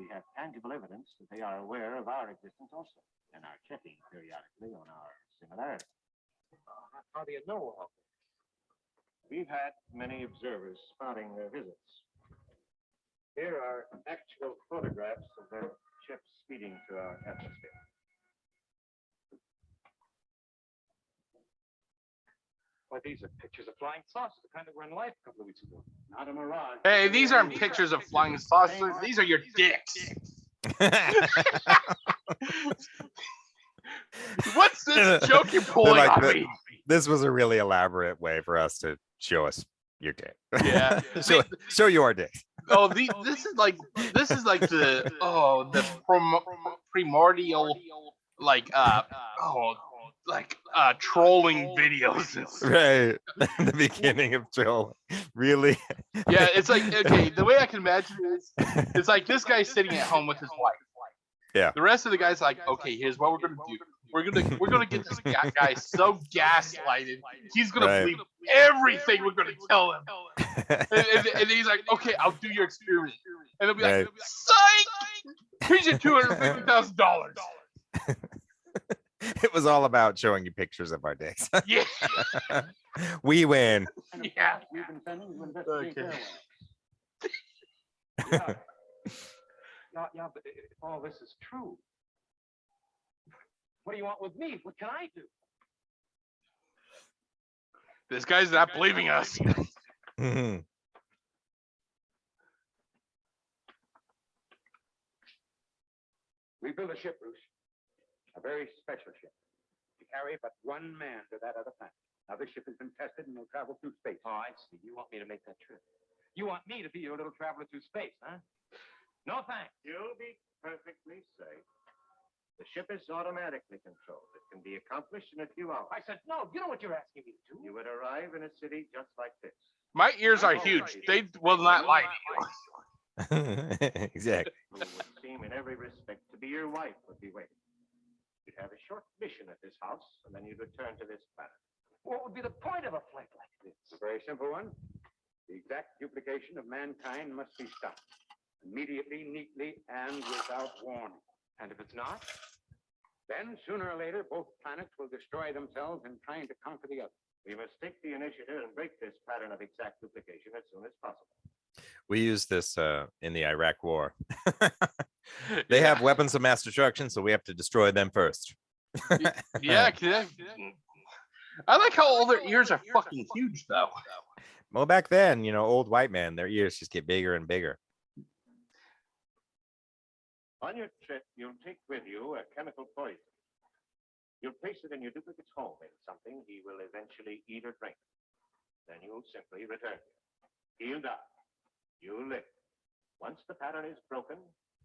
we have tangible evidence that they are aware of our existence also, and are checking periodically on our similarity. How do you know all this? We've had many observers spotting their visits. Here are actual photographs of their ships speeding through our atmosphere. Why, these are pictures of flying saucers, the kind that were in life a couple of weeks ago. Not a mirage. Hey, these aren't pictures of flying saucers. These are your dicks. What's this joke you're pulling Like on me? this was a really elaborate way for us to show us your dick. Yeah. Show your dick. Oh, this is like the primordial trolling videos. Right. The beginning of Joel. Really? Yeah, it's like, okay, the way I can imagine it is, it's like this guy's sitting at home with his wife. Yeah. The rest of the guys like, okay, here's what we're gonna do. We're gonna get this guy so gaslighted, he's gonna believe everything we're gonna tell him. And he's like, okay, I'll do your experiment. And they'll be like, psych! Here's your $250,000. It was all about showing you pictures of our dicks. Yeah. We win. Yeah. We've been sending to investigate their Yeah. Yeah, but if all this is true, what do you want with me? What can I do? This guy's not believing us. Mhm. We built a ship, Bruce. A very special ship. To carry but one man to that other planet. Now, this ship has been tested and will travel through space. Oh, I see. You want me to make that trip. You want me to be your little traveler through space, huh? No thanks. You'll be perfectly safe. The ship is automatically controlled. It can be accomplished in a few hours. I said, no, you know what you're asking me to do. You would arrive in a city just like this. My ears are huge. They will not lie to you. Exactly. Who would seem in every respect to to be your wife would be waiting. You'd have a short mission at this house, and then you'd return to this planet. What would be the point of a flight like this? It's a very simple one. The exact duplication of mankind must be stopped. Immediately, neatly, and without warning. And if it's not? Then, sooner or later, both planets will destroy themselves in trying to conquer the other. We must take the initiative and break this pattern of exact duplication as soon as possible. We use this in the Iraq War. They have weapons of mass destruction, so we have to destroy them first. Yeah. I like how all their ears are fucking huge, though. Well, back then, old white men, their ears just get bigger and bigger. On your trip, you'll take with you a chemical poison. You'll place it in your duplicate's home in something he will eventually eat or drink. Then you'll simply return here. He'll die. You'll live. Once the pattern is broken,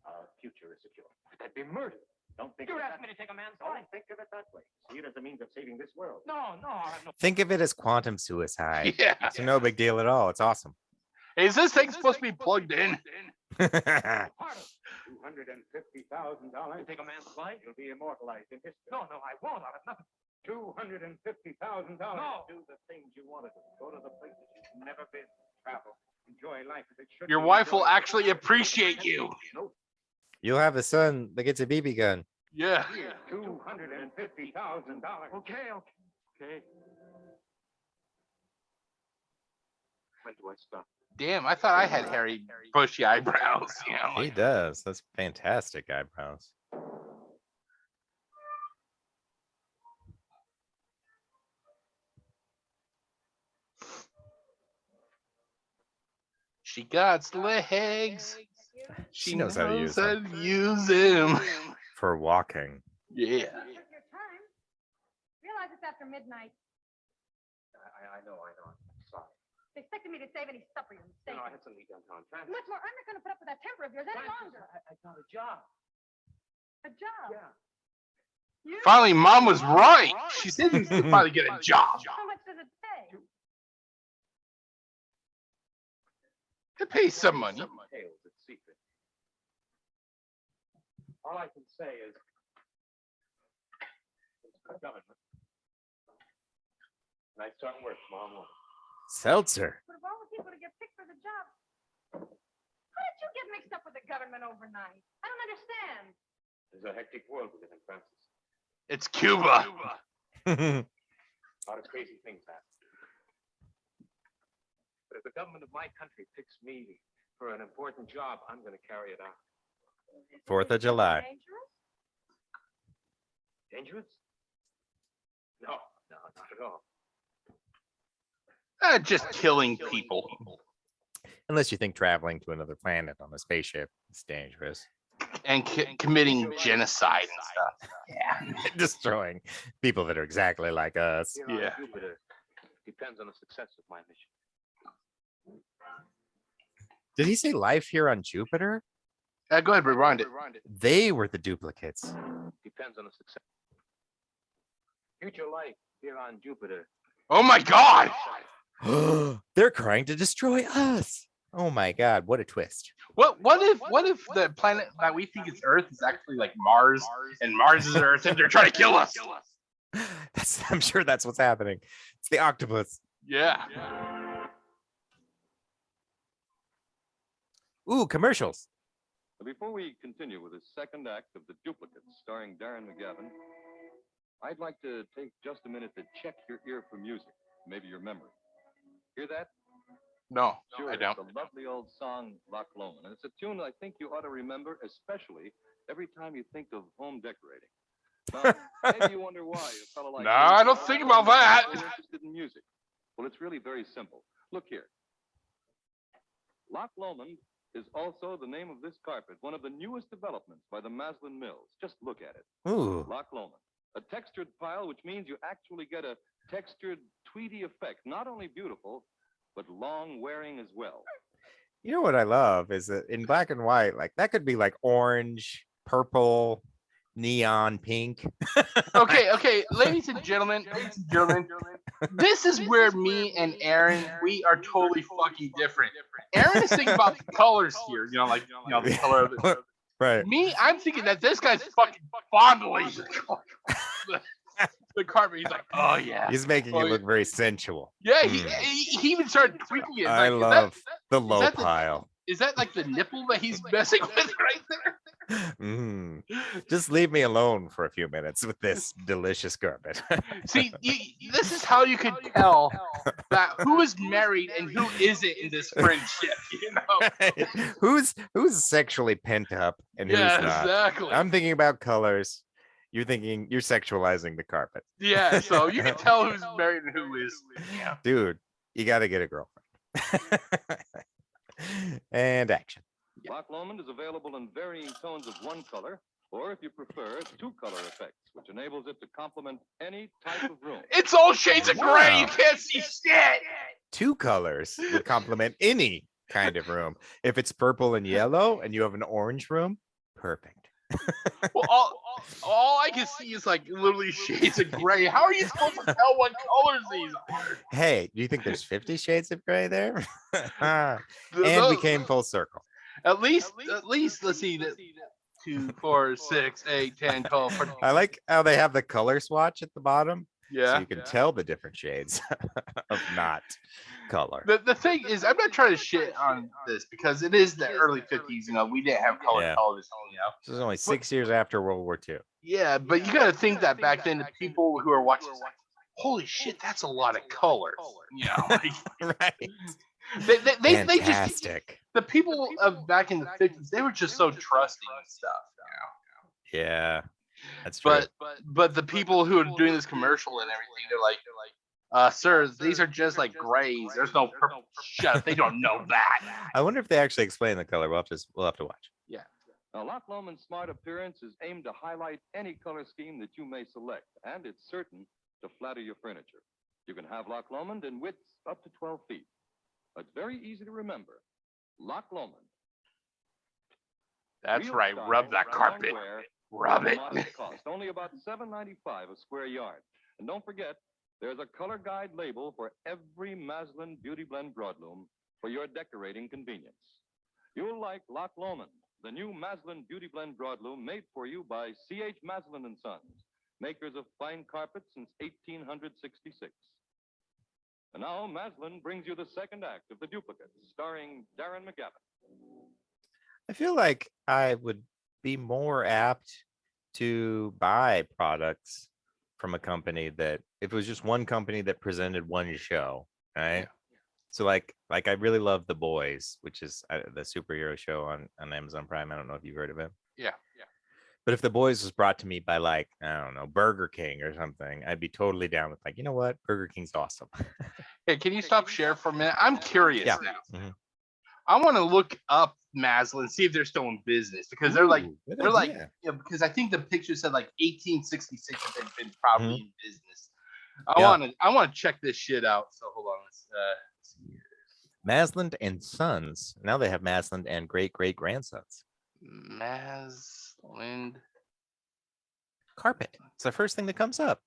our future is secure. That'd be murder. Don't think You're of it asking me to take a man's Don't life. think of it that way. See it as a means of saving this world. No, I have no. Think of it as quantum suicide. Yeah. It's no big deal at all. It's awesome. Is this thing supposed to be plugged in? $250,000. You take a man's life? You'll be immortalized in history. No, I won't. I'll have nothing. $250,000. No. Do the things you want to do. Go to the places you've never been. Travel. Enjoy life as it should Your be wife will enjoyed. actually appreciate you. No. You'll have a son that gets a BB gun. Yeah. Here, $250,000. Okay. When do I stop? Damn, I thought I had hairy, bushy eyebrows. He does. That's fantastic eyebrows. She got legs. She knows how to use them. Use them. For walking. Yeah. Took your time. Realize it's after midnight. I know. I'm sorry. They expected me to save any supper you're mistaken. I had something to downtown. Francis. Much more. I'm not going to put up with that temper of yours any longer. I got a job. A job. Yeah. You? Finally, Mom was right. She said you could finally get a job. How much does it pay? To pay some money. Tales, it's secret. All I can say is, it's the government. And I start work tomorrow morning. Seltzer. But of all the people to get picked for the job, how did you get mixed up with the government overnight? I don't understand. There's a hectic world we live in, Francis. It's Cuba. A lot of crazy things happen. But if the government of my country picks me for an important job, I'm going to carry it out. 4th of July. Dangerous? Dangerous? No, not at all. Just killing people. Unless you think traveling to another planet on a spaceship is dangerous. And committing genocide and stuff. Yeah. Destroying people that are exactly like us. Here on Yeah. Jupiter depends on the success of my mission. Did he say life here on Jupiter? Go ahead, rewind it. They were the duplicates. Depends on the success. Future life here on Jupiter. Oh my God! They're trying to destroy us. Oh my God, what a twist. What if the planet that we think is Earth is actually like Mars, and Mars is Earth, and they're trying to kill us? I'm sure that's what's happening. It's the octopus. Yeah. Ooh, commercials. Before we continue with the second act of The Duplicates, starring Darren McGavin, I'd like to take just a minute to check your ear for music, maybe your memory. Hear that? No, Sure, I don't. It's a lovely old song, Loch Lomond, and it's a tune I think you ought to remember, especially every time you think of home decorating. Now, maybe you wonder why a fellow like No, me I don't think about that. is interested in music. Well, it's really very simple. Look here. Loch Lomond is also the name of this carpet, one of the newest developments by the Maslin Mills. Just look at it. Ooh. Loch Lomond. A textured pile, which means you actually get a textured, tweedy effect. Not only beautiful, but long wearing as well. You know what I love is that in black and white, like that could be like orange, purple, neon pink. Okay, ladies and gentlemen, this is where me and Aaron, we are totally fucking different. Aaron is thinking about the colors here, the color of the Right. Me, I'm thinking that this guy's fucking fondling the carpet. He's like, oh yeah. He's making it look very sensual. Yeah, he even started tweaking it. I Like, love the is low that pile. Is that like the nipple that he's messing with right there? Just leave me alone for a few minutes with this delicious carpet. See, this is how you can tell that who is married and who isn't in this friendship. You know, who's sexually pent up and who's not? Exactly. I'm thinking about colors. You're sexualizing the carpet. Yeah, so you can tell who's married and who is. Yeah. Dude, you got to get a girlfriend. And action. Loch Lomond is available in varying tones of one color, or if you prefer, two-color effects, which enables it to complement any type of room. It's all shades of gray. You can't see shit. 2 colors would complement any kind of room. If it's purple and yellow and you have an orange room, perfect. Well, all I can see is like literally shades of gray. How are you supposed to tell what colors these are? Hey, do you think there's 50 shades of gray there? And we came full circle. At least, let's see. 2, 4, 6, 8, 10, 12, 14. I like how they have the color swatch at the bottom. Yeah. So you can tell the different shades of not color. The thing is, I'm not trying to shit on this because it is the early 50s. You know, we didn't have color television. You know, this is only 6 years after World War II. Yeah, but you got to think that back then, the people who are watching, like, holy shit, that's a lot of colors. You know, like, right? They just the people of back in the 50s, they were just so trusting and stuff. You know? Yeah, that's true. But the people who are doing this commercial and everything, they're like, sir, these are just like grays. There's no purple. Shut up. They don't know that. I wonder if they actually explain the color. We'll have to watch. Yeah. Now, Loch Lomond's smart appearance is aimed to highlight any color scheme that you may select, and it's certain to flatter your furniture. You can have Loch Lomond in widths up to 12 feet. It's very easy to remember. Loch Lomond. That's Real right. style, Rub that carpet. wear, Rub it. modest cost, only about $7.95 a square yard. And don't forget, there's a color guide label for every Maslin Beauty Blend broadloom for your decorating convenience. You'll like Loch Lomond, the new Maslin Beauty Blend broadloom made for you by C.H. Maslin & Sons, makers of fine carpets since 1866. And now Maslin brings you the second act of The Duplicates, starring Darren McGavin. I feel like I would be more apt to buy products from a company that, if it was just one company that presented one show, right? Yeah. So like I really love The Boys, which is the superhero show on Amazon Prime. I don't know if you've heard of it. Yeah. But if The Boys was brought to me by, like, I don't know, Burger King or something, I'd be totally down with, like, you know what? Burger King's awesome. Hey, can you stop share for a minute? I'm curious now. Mm-hmm. I want to look up Maslin, see if they're still in business, because they're like, because I think the picture said like 1866 that they've been probably in business. I want to check this shit out. So hold on, let's see. Maslin and Sons. Now they have Maslin and great-great-grandsons. Maslin carpet. It's the first thing that comes up.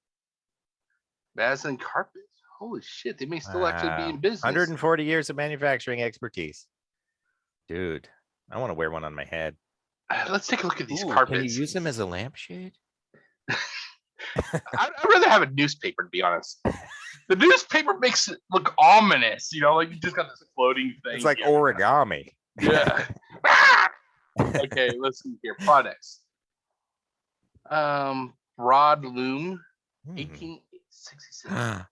Maslin carpet. Holy shit, they may still actually be in business. 140 years of manufacturing expertise. Dude, I want to wear one on my head. Let's take a look at these carpets. Can you use them as a lampshade? I'd rather have a newspaper, to be honest. The newspaper makes it look ominous, you know, like you just got this floating thing. It's like origami. Yeah. Okay, let's see here. Products. Broad loom, 1866.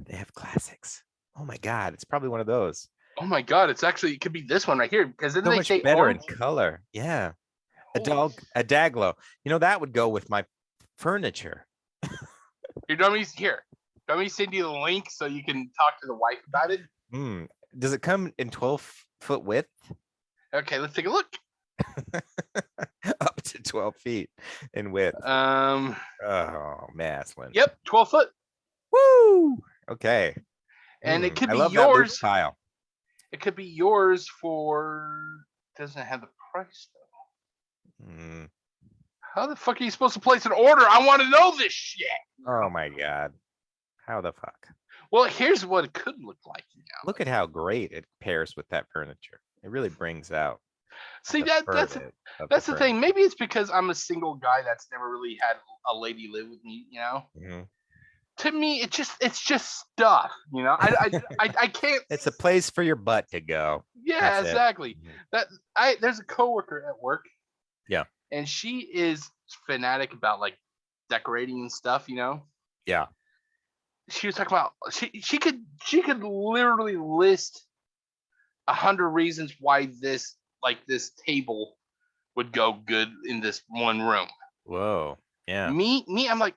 They have classics. Oh my god, it's probably one of those. Oh my god, it could be this one right here, because then so they much say better orange. In color. Yeah. A Daglo. You know, that would go with my furniture. Here, let me send you the link so you can talk to the wife about it. Does it come in 12-foot width? Okay, let's take a look. Up to 12 feet in width. Oh, Maslin. Yep, 12 foot. Woo! Okay. And it could I be love yours. That tile. It could be yours for. Doesn't have the price though. How the fuck are you supposed to place an order? I want to know this shit. Oh my god. How the fuck? Well, here's what it could look like. Look at how great it pairs with that furniture. It really brings out See, The that's ferment of that's the thing. ferment. Maybe it's because I'm a single guy that's never really had a lady live with me. Mhm. To me, it's just stuff. I can't. It's a place for your butt to go. Yeah, That's it. exactly. Mhm. There's a coworker at work. Yeah. And she is fanatic about like decorating and stuff. Yeah. She was talking about she could literally list 100 reasons why this table would go good in this one room. Whoa. Yeah. Me, I'm like,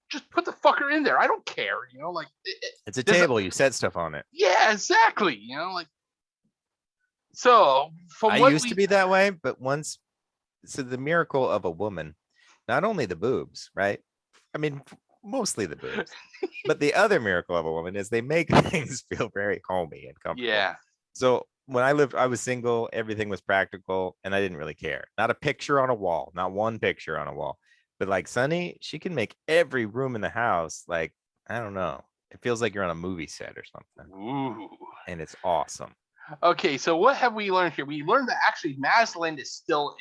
just put the fucker in there. I don't care. Like It's a table. You set stuff on it. Yeah, exactly. Like so. From I what used to be that way, but so the miracle of a woman, not only the boobs, right? I mean, mostly the boobs, but the other miracle of a woman is they make things feel very homey and comfortable. Yeah. So when I was single, everything was practical and I didn't really care. Not a picture on a wall, not one picture on a wall. But like Sunny, she can make every room in the house like, I don't know. It feels like you're on a movie set or something. Ooh. And it's awesome. Okay, so what have we learned here? We learned that actually Masland is still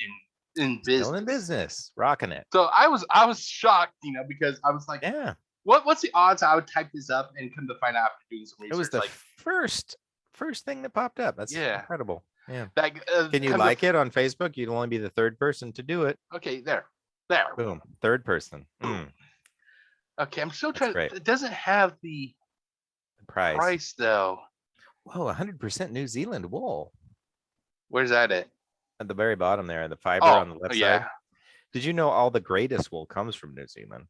in business. Still in business, rocking it. So I was shocked, because I was like, yeah, what's the odds I would type this up and come to find out after doing some research? It was the first thing that popped up. That's incredible. Yeah. Can you like it on Facebook? You'd only be the third person to do it. Okay, there. Boom, third person. Okay, I'm still trying. It doesn't have the price though. Whoa, 100% New Zealand wool. Where's that at? At the very bottom there, the fiber on the left yeah. side. Did you know all the greatest wool comes from New Zealand?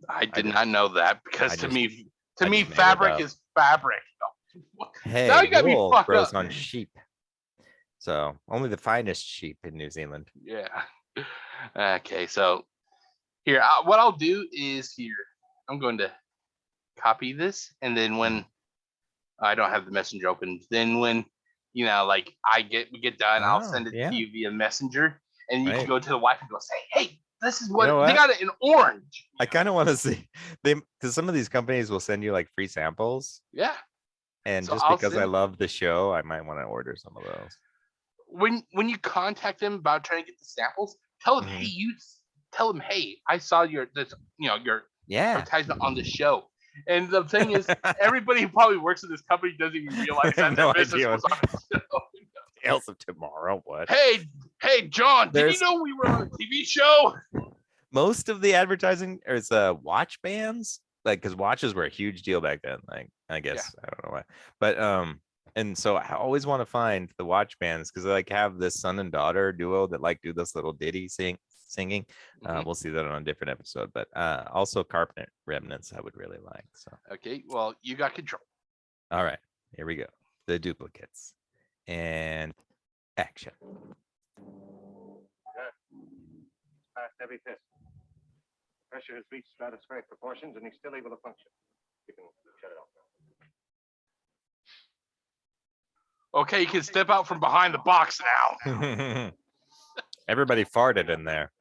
I did not know that because to me, made fabric is fabric. Hey, now you got me wool fucked grows up. on sheep. So only the finest sheep in New Zealand. Yeah. Okay, so here, what I'll do is I'm going to copy this, and then when I don't have the messenger open, then when like we get done, I'll send it to you via messenger, and you can go to the wife and go say, hey, this is what they got it in orange. I kind of want to see because some of these companies will send you like free samples. Yeah. And so just because I love the show, I might want to order some of those. When you contact them about trying to get the samples, tell them, hey, I saw your advertisement on the show. And the thing is, everybody who probably works in this company doesn't even realize that their business was on the show. Tales of Tomorrow. What? Hey, John, did you know we were on a TV show? Most of the advertising is watch bands, like because watches were a huge deal back then. Like I guess I don't know why, but and so I always want to find the watch bands because they like have this son and daughter duo that like do this little ditty singing. We'll see that on a different episode, but also Carpenter Remnants I would really like. So okay, well you got control. All right, here we go. The duplicates and action. Past every test. Pressure has reached stratospheric proportions, and he's still able to function. You can shut it off now. Okay, you can step out from behind the box now. Everybody farted in there.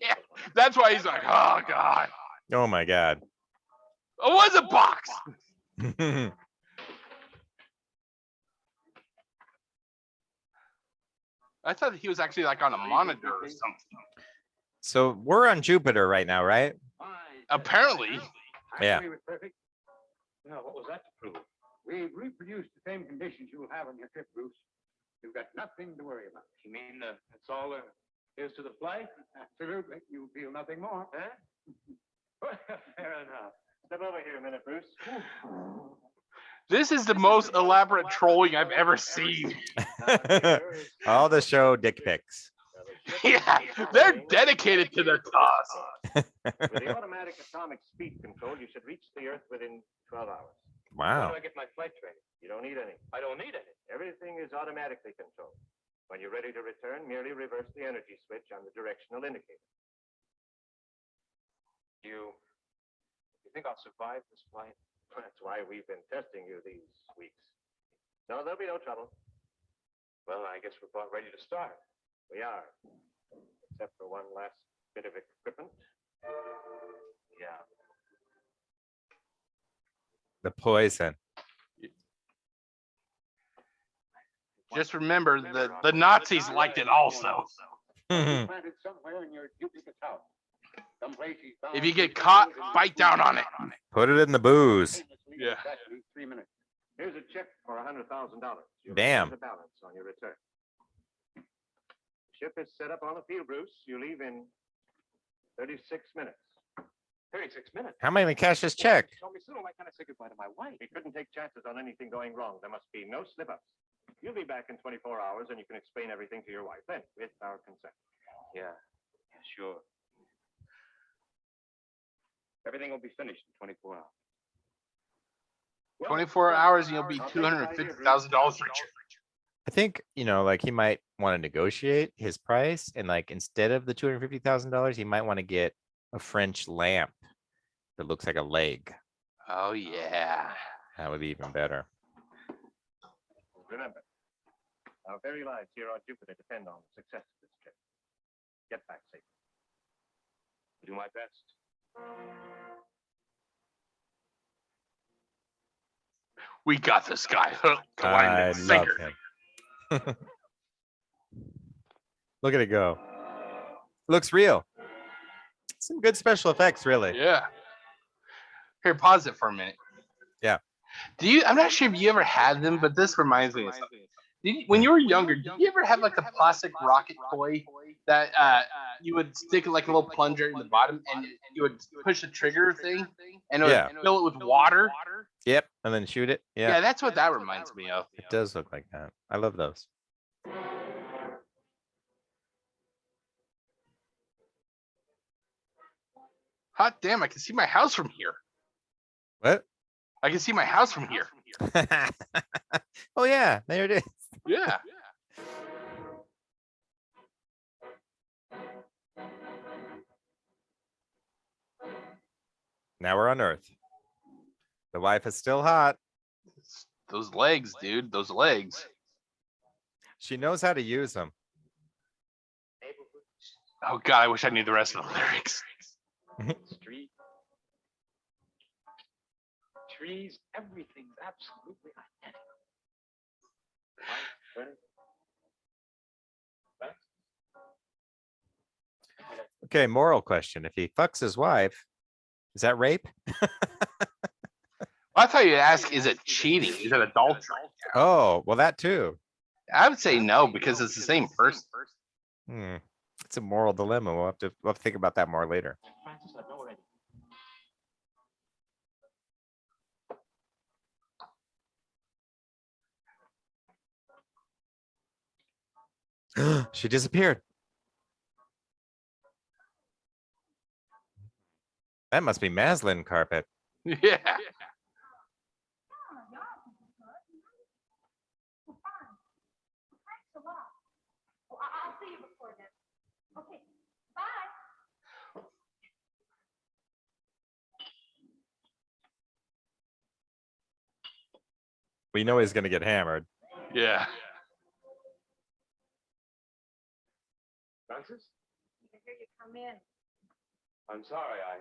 Yeah, that's why he's like, oh god. Oh my god. It was a box. I thought he was actually like on a monitor or something. So we're on Jupiter right now, right? Apparently. Yeah. Perfect. Now, what was that to prove? We've reproduced the same conditions you'll have on your trip, Bruce. You've got nothing to worry about. You mean that's all there is to the flight? Absolutely. You'll feel nothing more. Huh? Fair enough. Step over here a minute, Bruce. This is the most elaborate trolling I've ever seen. All the show dick pics. Yeah, they're dedicated to their cause. With the automatic atomic speed control, you should reach the Earth within 12 hours. Wow. How do I get my flight training? You don't need any. I don't need any. Everything is automatically controlled. When you're ready to return, merely reverse the energy switch on the directional indicator. You think I'll survive this flight? That's why we've been testing you these weeks. No, there'll be no trouble. Well, I guess we're about ready to start. We are. Except for one last bit of equipment. Yeah. The poison. Just remember, the Nazis liked it also. Planted somewhere in your duplicate house. If you get caught, bite down on it. Put it in the booze. Yeah. Exactly 3 minutes. Here's a check for $100,000. Damn. The balance on your return. Ship is set up on the field, Bruce. You leave in 36 minutes. 36 minutes? How am I going to cash this check? Tell me soon. Why can't I say goodbye to my wife? We couldn't take chances on anything going wrong. There must be no slip-ups. You'll be back in 24 hours, and you can explain everything to your wife then, with our consent. Yeah, sure. Everything will be finished in 24 hours. 24 hours and you'll be $250,000 richer. I think, like he might want to negotiate his price, and like instead of the $250,000, he might want to get a French lamp that looks like a leg. Oh yeah. That would be even better. Remember, our very lives here on Jupiter depend on the success of this trip. Get back safely. Do my best. We got this guy. I love him. Look at it go. Looks real. Some good special effects, really. Yeah. Here, pause it for a minute. Yeah. I'm not sure if you ever had them, but this reminds me of something. When you were younger, did you ever have like a plastic rocket toy that you would stick like a little plunger in the bottom and you would push the trigger thing and it would fill it with water? Yep. And then shoot it. Yeah. Yeah, that's what that reminds me of. It does look like that. I love those. Hot damn, I can see my house from here. What? I can see my house from here. Oh yeah, there it is. Yeah. Now we're on Earth. The wife is still hot. Those legs, dude. Those legs. She knows how to use them. Oh God, I wish I knew the rest of the lyrics. Street. Trees, everything's absolutely identical. Okay, moral question. If he fucks his wife, is that rape? I thought you'd ask, is it cheating? Is it adultery? Oh, well, that too. I would say no, because it's the same person. It's a moral dilemma. We'll have to think about that more later. She disappeared. That must be Maslin carpet. Yeah. I'll see you before then. Okay, bye. We know he's going to get hammered. Yeah. Francis? I hear you come in. I'm sorry, I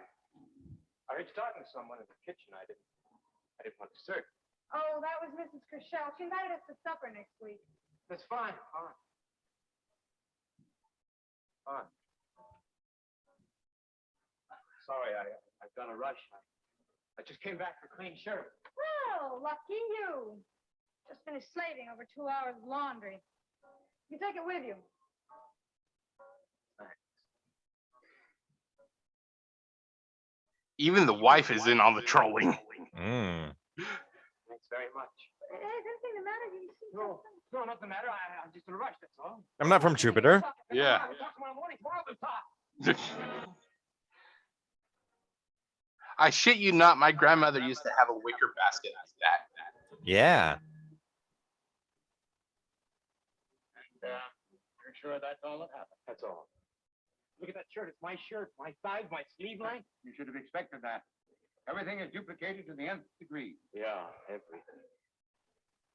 heard you talking to someone in the kitchen. I didn't want to disturb. Oh, that was Mrs. Chriselle. She invited us to supper next week. That's fine. Fine. Sorry, I've done a rush. I just came back for clean shirt. Well, lucky you. Just finished slaving over 2 hours of laundry. You take it with you. Even the wife is in on the trolling. Thanks very much. Is anything the matter? You see No, nothing the matter. I'm just in a rush, that's all. I'm not from Jupiter. Yeah. We'll talk tomorrow morning. Tomorrow we'll talk. I shit you not, my grandmother used to have a wicker basket like that. Yeah. And you're sure that's all that happened? That's all. Look at that shirt. It's my shirt, my size, my sleeve length. You should have expected that. Everything is duplicated to the nth degree. Yeah, everything.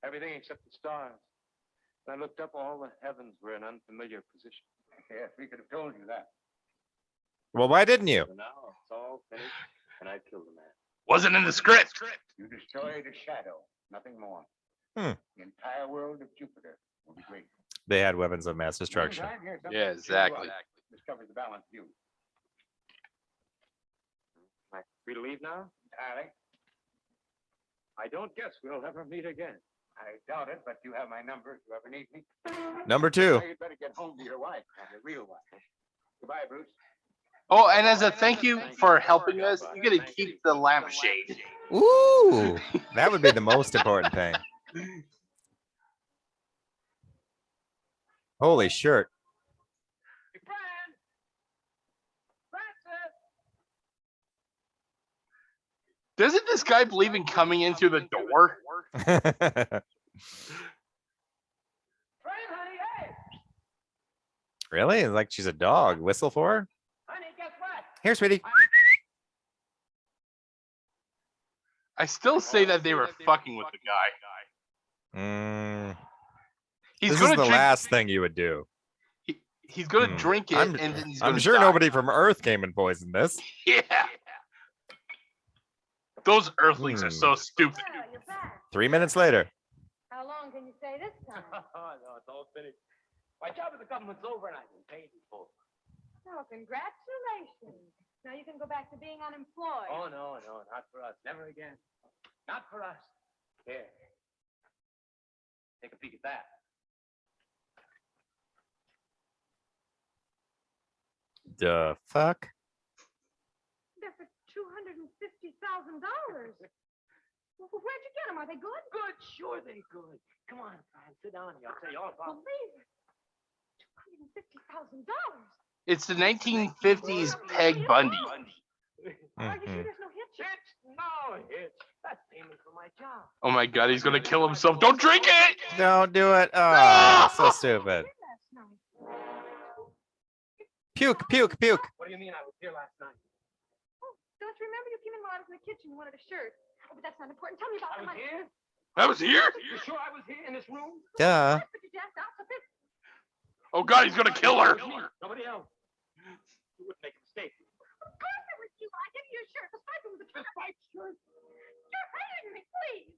Everything except the stars. When I looked up, all the heavens were in unfamiliar position. Yes, we could have told you that. Well, why didn't you? So now it's all finished, and I killed a man. Wasn't in the script. You destroyed a shadow, nothing more. The The entire world of Jupiter will be great. They had weapons of mass destruction. Yeah, exactly. This covers the balance due. Am I free to leave now? Entirely. I don't guess we'll ever meet again. I doubt it, but you have my number if you ever need me. Number 2. Now you'd better get home to your wife, your real wife. Goodbye, Bruce. Oh, and as a thank you for helping us, you get to keep the lampshade. Ooh, that would be the most important thing. Holy shirt. Doesn't this guy believe in coming in through the door? Really? Like she's a dog. Whistle for her? Honey, guess what? Here, sweetie. I still say that they were fucking with the guy. He's This gonna is the drink, last thing you would do. He's gonna drink it, I'm, and then he's I'm gonna sure die. nobody from Earth came and poisoned this. Yeah. Those Earthlings are so stupid. Well, you're back. 3 minutes later. How long can you stay this time? Oh, no, it's all finished. My job at the government's over and I've been paid in full. Oh, congratulations. Now you can go back to being unemployed. Oh, no, not for us. Never again. Not for us. Here. Take a peek at that. The fuck? They're for $250,000. Where'd you get them? Are they good? Good, sure they good. Come on, Fran, sit down here. I'll tell you all about it. Believe it. $250,000. It's the 1950s Peg Bundy. Are you sure there's no hitch? No hitch. That's payment for my job. Oh my god, he's gonna kill himself. Don't drink it! Don't do it. Oh, so stupid. Last night. Puke, puke, puke. What do you mean I was here last night? Oh, don't you remember you came in while I was in the kitchen and wanted a shirt? Oh, but that's not important. Tell me about I the was money. here? I was here? You sure I was here in this room? Duh. But you just out the fifth. Oh god, he's gonna kill her. Nobody else. You wouldn't make a mistake. Of course it was you. I gave you your shirt. The striped one was the Striped shirt? You're hurting me, please.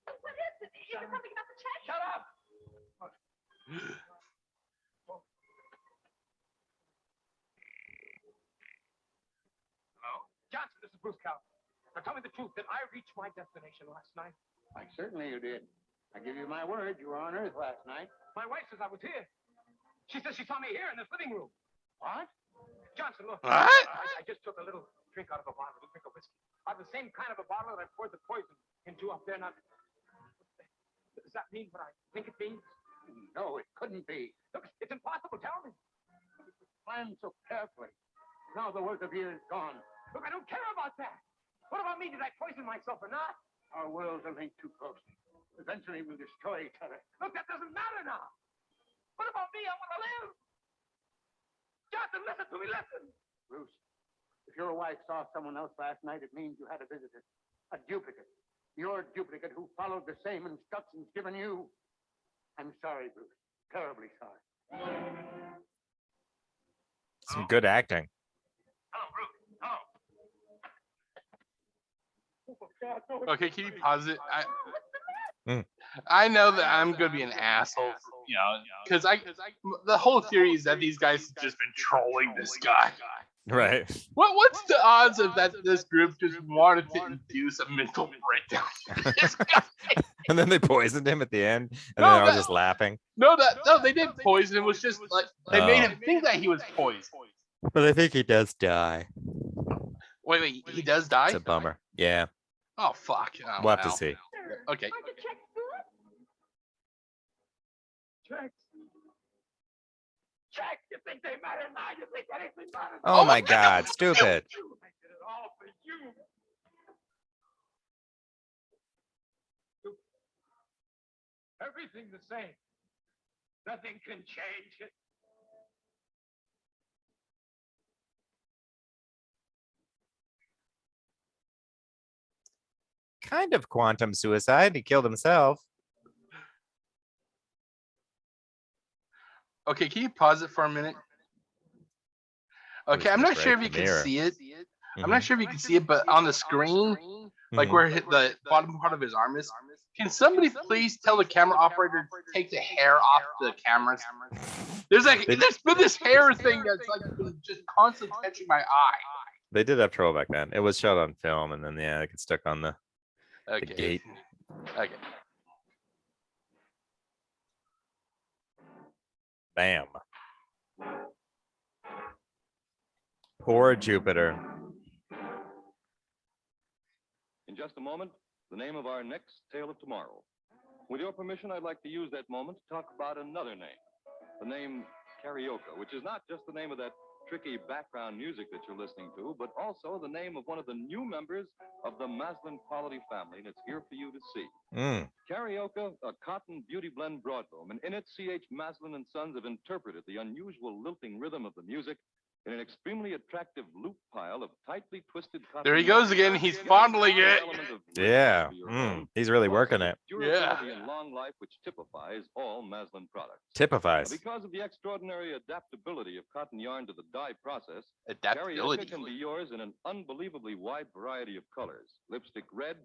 What is it? Is it something about the check? Shut up! Johnson, this is Bruce Calvin. Now tell me the truth. Did I reach my destination last night? Why, certainly you did. I give you my word, you were on Earth last night. My wife says I was here. She says she saw me here in this living room. What? Johnson, look. What? I just took a little drink out of a bottle, a little drink of whiskey. Out of the same kind of a bottle that I poured the poison into up there. Now, does that mean what I think it means? No, it couldn't be. Look, it's impossible. Tell me. Planned so carefully. Now the work of years is gone. Look, I don't care about that. What about me? Did I poison myself or not? Our worlds are linked too closely. Eventually we'll destroy each other. Look, that doesn't matter now. What about me? I want to live. Johnson, listen to me. Listen. Bruce, if your wife saw someone else last night, it means you had a visitor. A duplicate. Your duplicate who followed the same instructions given you. I'm sorry, Bruce. Terribly sorry. Some good acting. Hello, Bruce. Hello. Okay, can you pause it? I know that I'm gonna be an asshole, you know, because the whole theory is that these guys have just been trolling this guy. Right. What's the odds of that this group just wanted to induce a mental breakdown? This guy. And then they poisoned him at the end, and No, then I was that- just laughing. No, they didn't poison. It was just like they made him think that he was poisoned. But I think he does die. Wait, he does die? It's a bummer. Yeah. Oh fuck. Oh, We'll have to wow. see. Okay. Aren't the checks good? Checks. Checks. You think they matter now? You think anything matters? Oh my God, stupid. I did it all for you. Everything the same. Nothing can change it. Kind of quantum suicide. He killed himself. Okay, can you pause it for a minute? Okay, I'm not sure if you can see it. I'm not sure if you can see it, but on the screen, like where the bottom part of his arm is, Can somebody please tell the camera operator to take the hair off the cameras? There's been this hair thing that's like been just constantly catching my eye. They did have trouble back then. It was shot on film, and then it gets stuck on the gate. Okay. Bam. Poor Jupiter. In just a moment, the name of our next tale of tomorrow. With your permission, I'd like to use that moment to talk about another name. The name karaoke, which is not just the name of that tricky background music that you're listening to, but also the name of one of the new members of the Maslin quality family, and it's here for you to see. Karaoke, a cotton beauty blend broadloom, and in it, C.H. Maslin and Sons have interpreted the unusual lilting rhythm of the music in an extremely attractive loop pile of tightly twisted cotton. There he goes again. He's fondling it. Yeah. He's really working it. Durability and long life, which typifies all Maslin products. Typifies. Because of the extraordinary adaptability of cotton yarn to the dye process, adaptability karaoke can be yours in an unbelievably wide variety of colors. Lipstick red,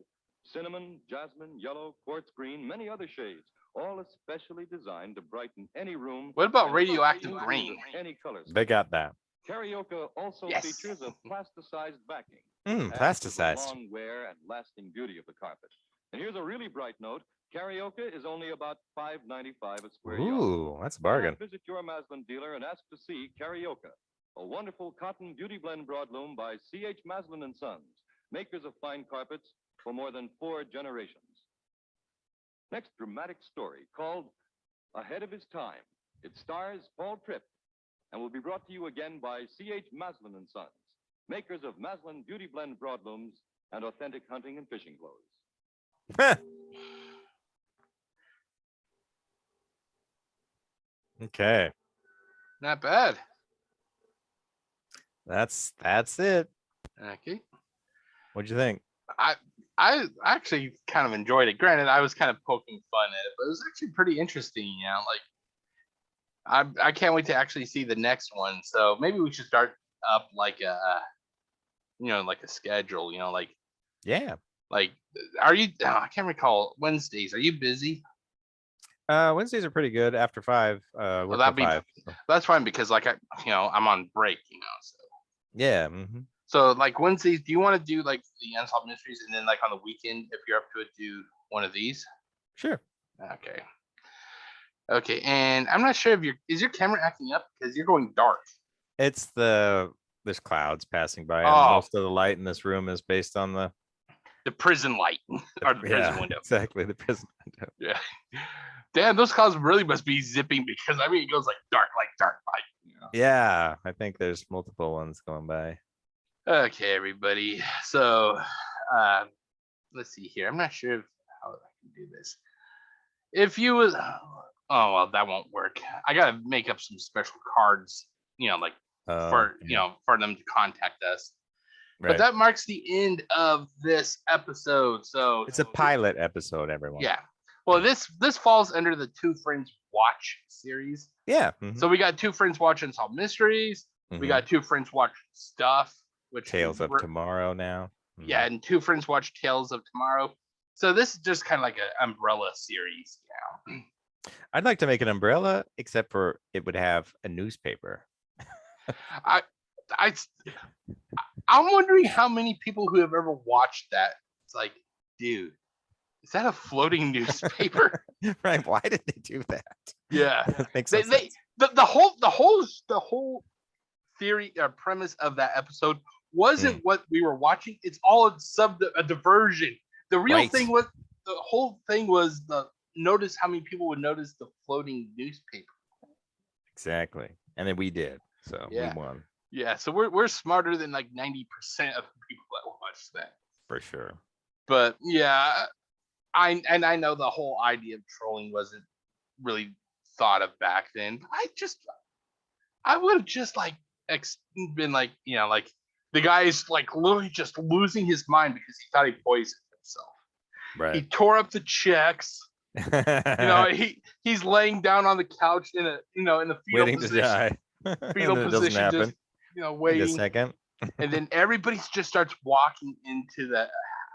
cinnamon, jasmine, yellow, quartz green, many other shades, all especially designed to brighten any room. What about radioactive green? Any colors. They got that. Karaoke also features a plasticized backing. Plasticized. The long wear and lasting beauty of the carpet. And here's a really bright note. Karaoke is only about $5.95 a square yard. Ooh, that's a bargain. Visit your Maslin dealer and ask to see Karaoke, a wonderful cotton beauty blend broadloom by C.H. Maslin and Sons, makers of fine carpets for more than 4 generations. Next dramatic story called Ahead of His Time. It stars Paul Tripp and will be brought to you again by C.H. Maslin and Sons, makers of Maslin beauty blend broadlooms and authentic hunting and fishing clothes. Okay. Not bad. That's it. Okay. What'd you think? I actually kind of enjoyed it. Granted, I was kind of poking fun at it, but it was actually pretty interesting. You know, like I can't wait to actually see the next one. So maybe we should start up like like a schedule. You know, like like are you? I can't recall Wednesdays. Are you busy? Wednesdays are pretty good after 5. Well, that'd be 5. That's fine because I'm on break. So yeah. So like Wednesdays, do you want to do like the Unsolved Mysteries, and then like on the weekend, if you're up to it, do one of these? Sure. Okay, and I'm not sure if is your camera acting up because you're going dark. It's there's clouds passing by, and most of the light in this room is based on the prison light or the prison window. Exactly, the prison window. Yeah. Damn, those clouds really must be zipping because it goes like dark light. You know? Yeah, I think there's multiple ones going by. Okay, everybody. So let's see here. I'm not sure how I can do this. If you was well, that won't work. I gotta make up some special cards, for them to contact us. Right. But that marks the end of this episode. So it's a pilot episode, everyone. Yeah. Well, this falls under the Two Friends Watch series. Yeah. So we got Two Friends Watch Unsolved Mysteries. We got Two Friends Watch Stuff. Which Tales of Tomorrow now. Yeah, and Two Friends Watch Tales of Tomorrow. So this is just kind of like an umbrella series now. I'd like to make an umbrella, except for it would have a newspaper. I'm wondering how many people who have ever watched that. It's like, dude, is that a floating newspaper? Right? Why did they do that? Yeah, makes sense. The whole theory or premise of that episode wasn't what we were watching. It's all a diversion. The real thing was the whole thing was notice how many people would notice the floating newspaper. Exactly, and then we did. So we won. Yeah, so we're smarter than like 90% of the people that watch that. For sure. But yeah, I know the whole idea of trolling wasn't really thought of back then. But I would have just been like, like the guy is like literally just losing his mind because he thought he poisoned himself. Right. He tore up the checks. He's laying down on the couch in a in the fetal waiting position. To die. Fetal position, just waiting. Wait a second. And then everybody just starts walking into the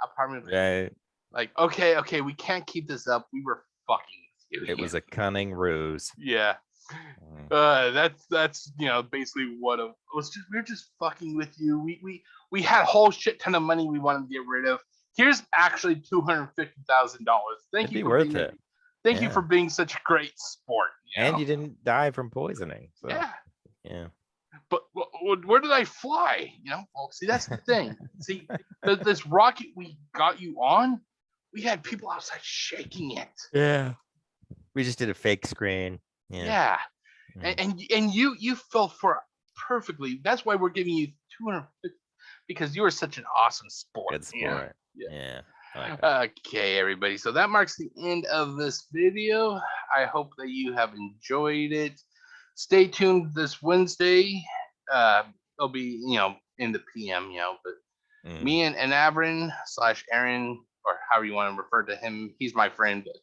apartment. Right. Like, okay, we can't keep this up. We were fucking with you. It was a cunning ruse. Yeah. That's basically what it was. We were just fucking with you. We had a whole shit ton of money we wanted to get rid of. Here's actually $250,000. It'd be worth it. Thank you for being such a great sport. And you didn't die from poisoning. So. Yeah. But where did I fly? Well, see, that's the thing. See, this rocket we got you on, we had people outside shaking it. Yeah. We just did a fake screen. Yeah. And you fell for it perfectly. That's why we're giving you 250 because you were such an awesome sport. Good sport. Yeah. Okay, everybody. So that marks the end of this video. I hope that you have enjoyed it. Stay tuned this Wednesday. It'll be, in the PM, but me and Anavrin / Aaron, or however you want to refer to him, he's my friend, but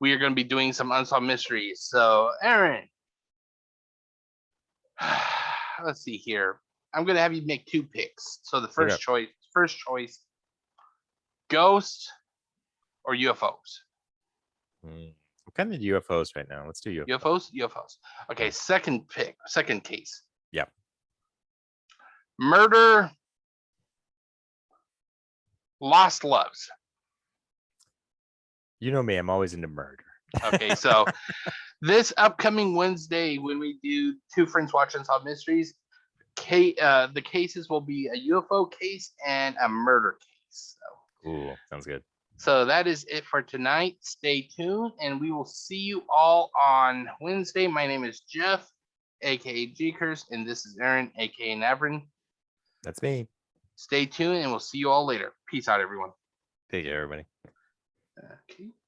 we are going to be doing some unsolved mysteries. So, Aaron, let's see here. I'm going to have you make 2 picks. So the first choice, ghost or UFOs? I'm kind of UFOs right now. Let's do UFOs. UFOs. Okay, second case. Yeah. Murder, lost loves. You know me, I'm always into murder. Okay, so this upcoming Wednesday, when we do 2 Friends Watch Unsolved Mysteries, the cases will be a UFO case and a murder case. So. Cool, sounds good. So that is it for tonight. Stay tuned, and we will see you all on Wednesday. My name is Jeff, aka GCurse, and this is Aaron, aka Anavrin. That's me. Stay tuned, and we'll see you all later. Peace out, everyone. Take care, everybody. Okay.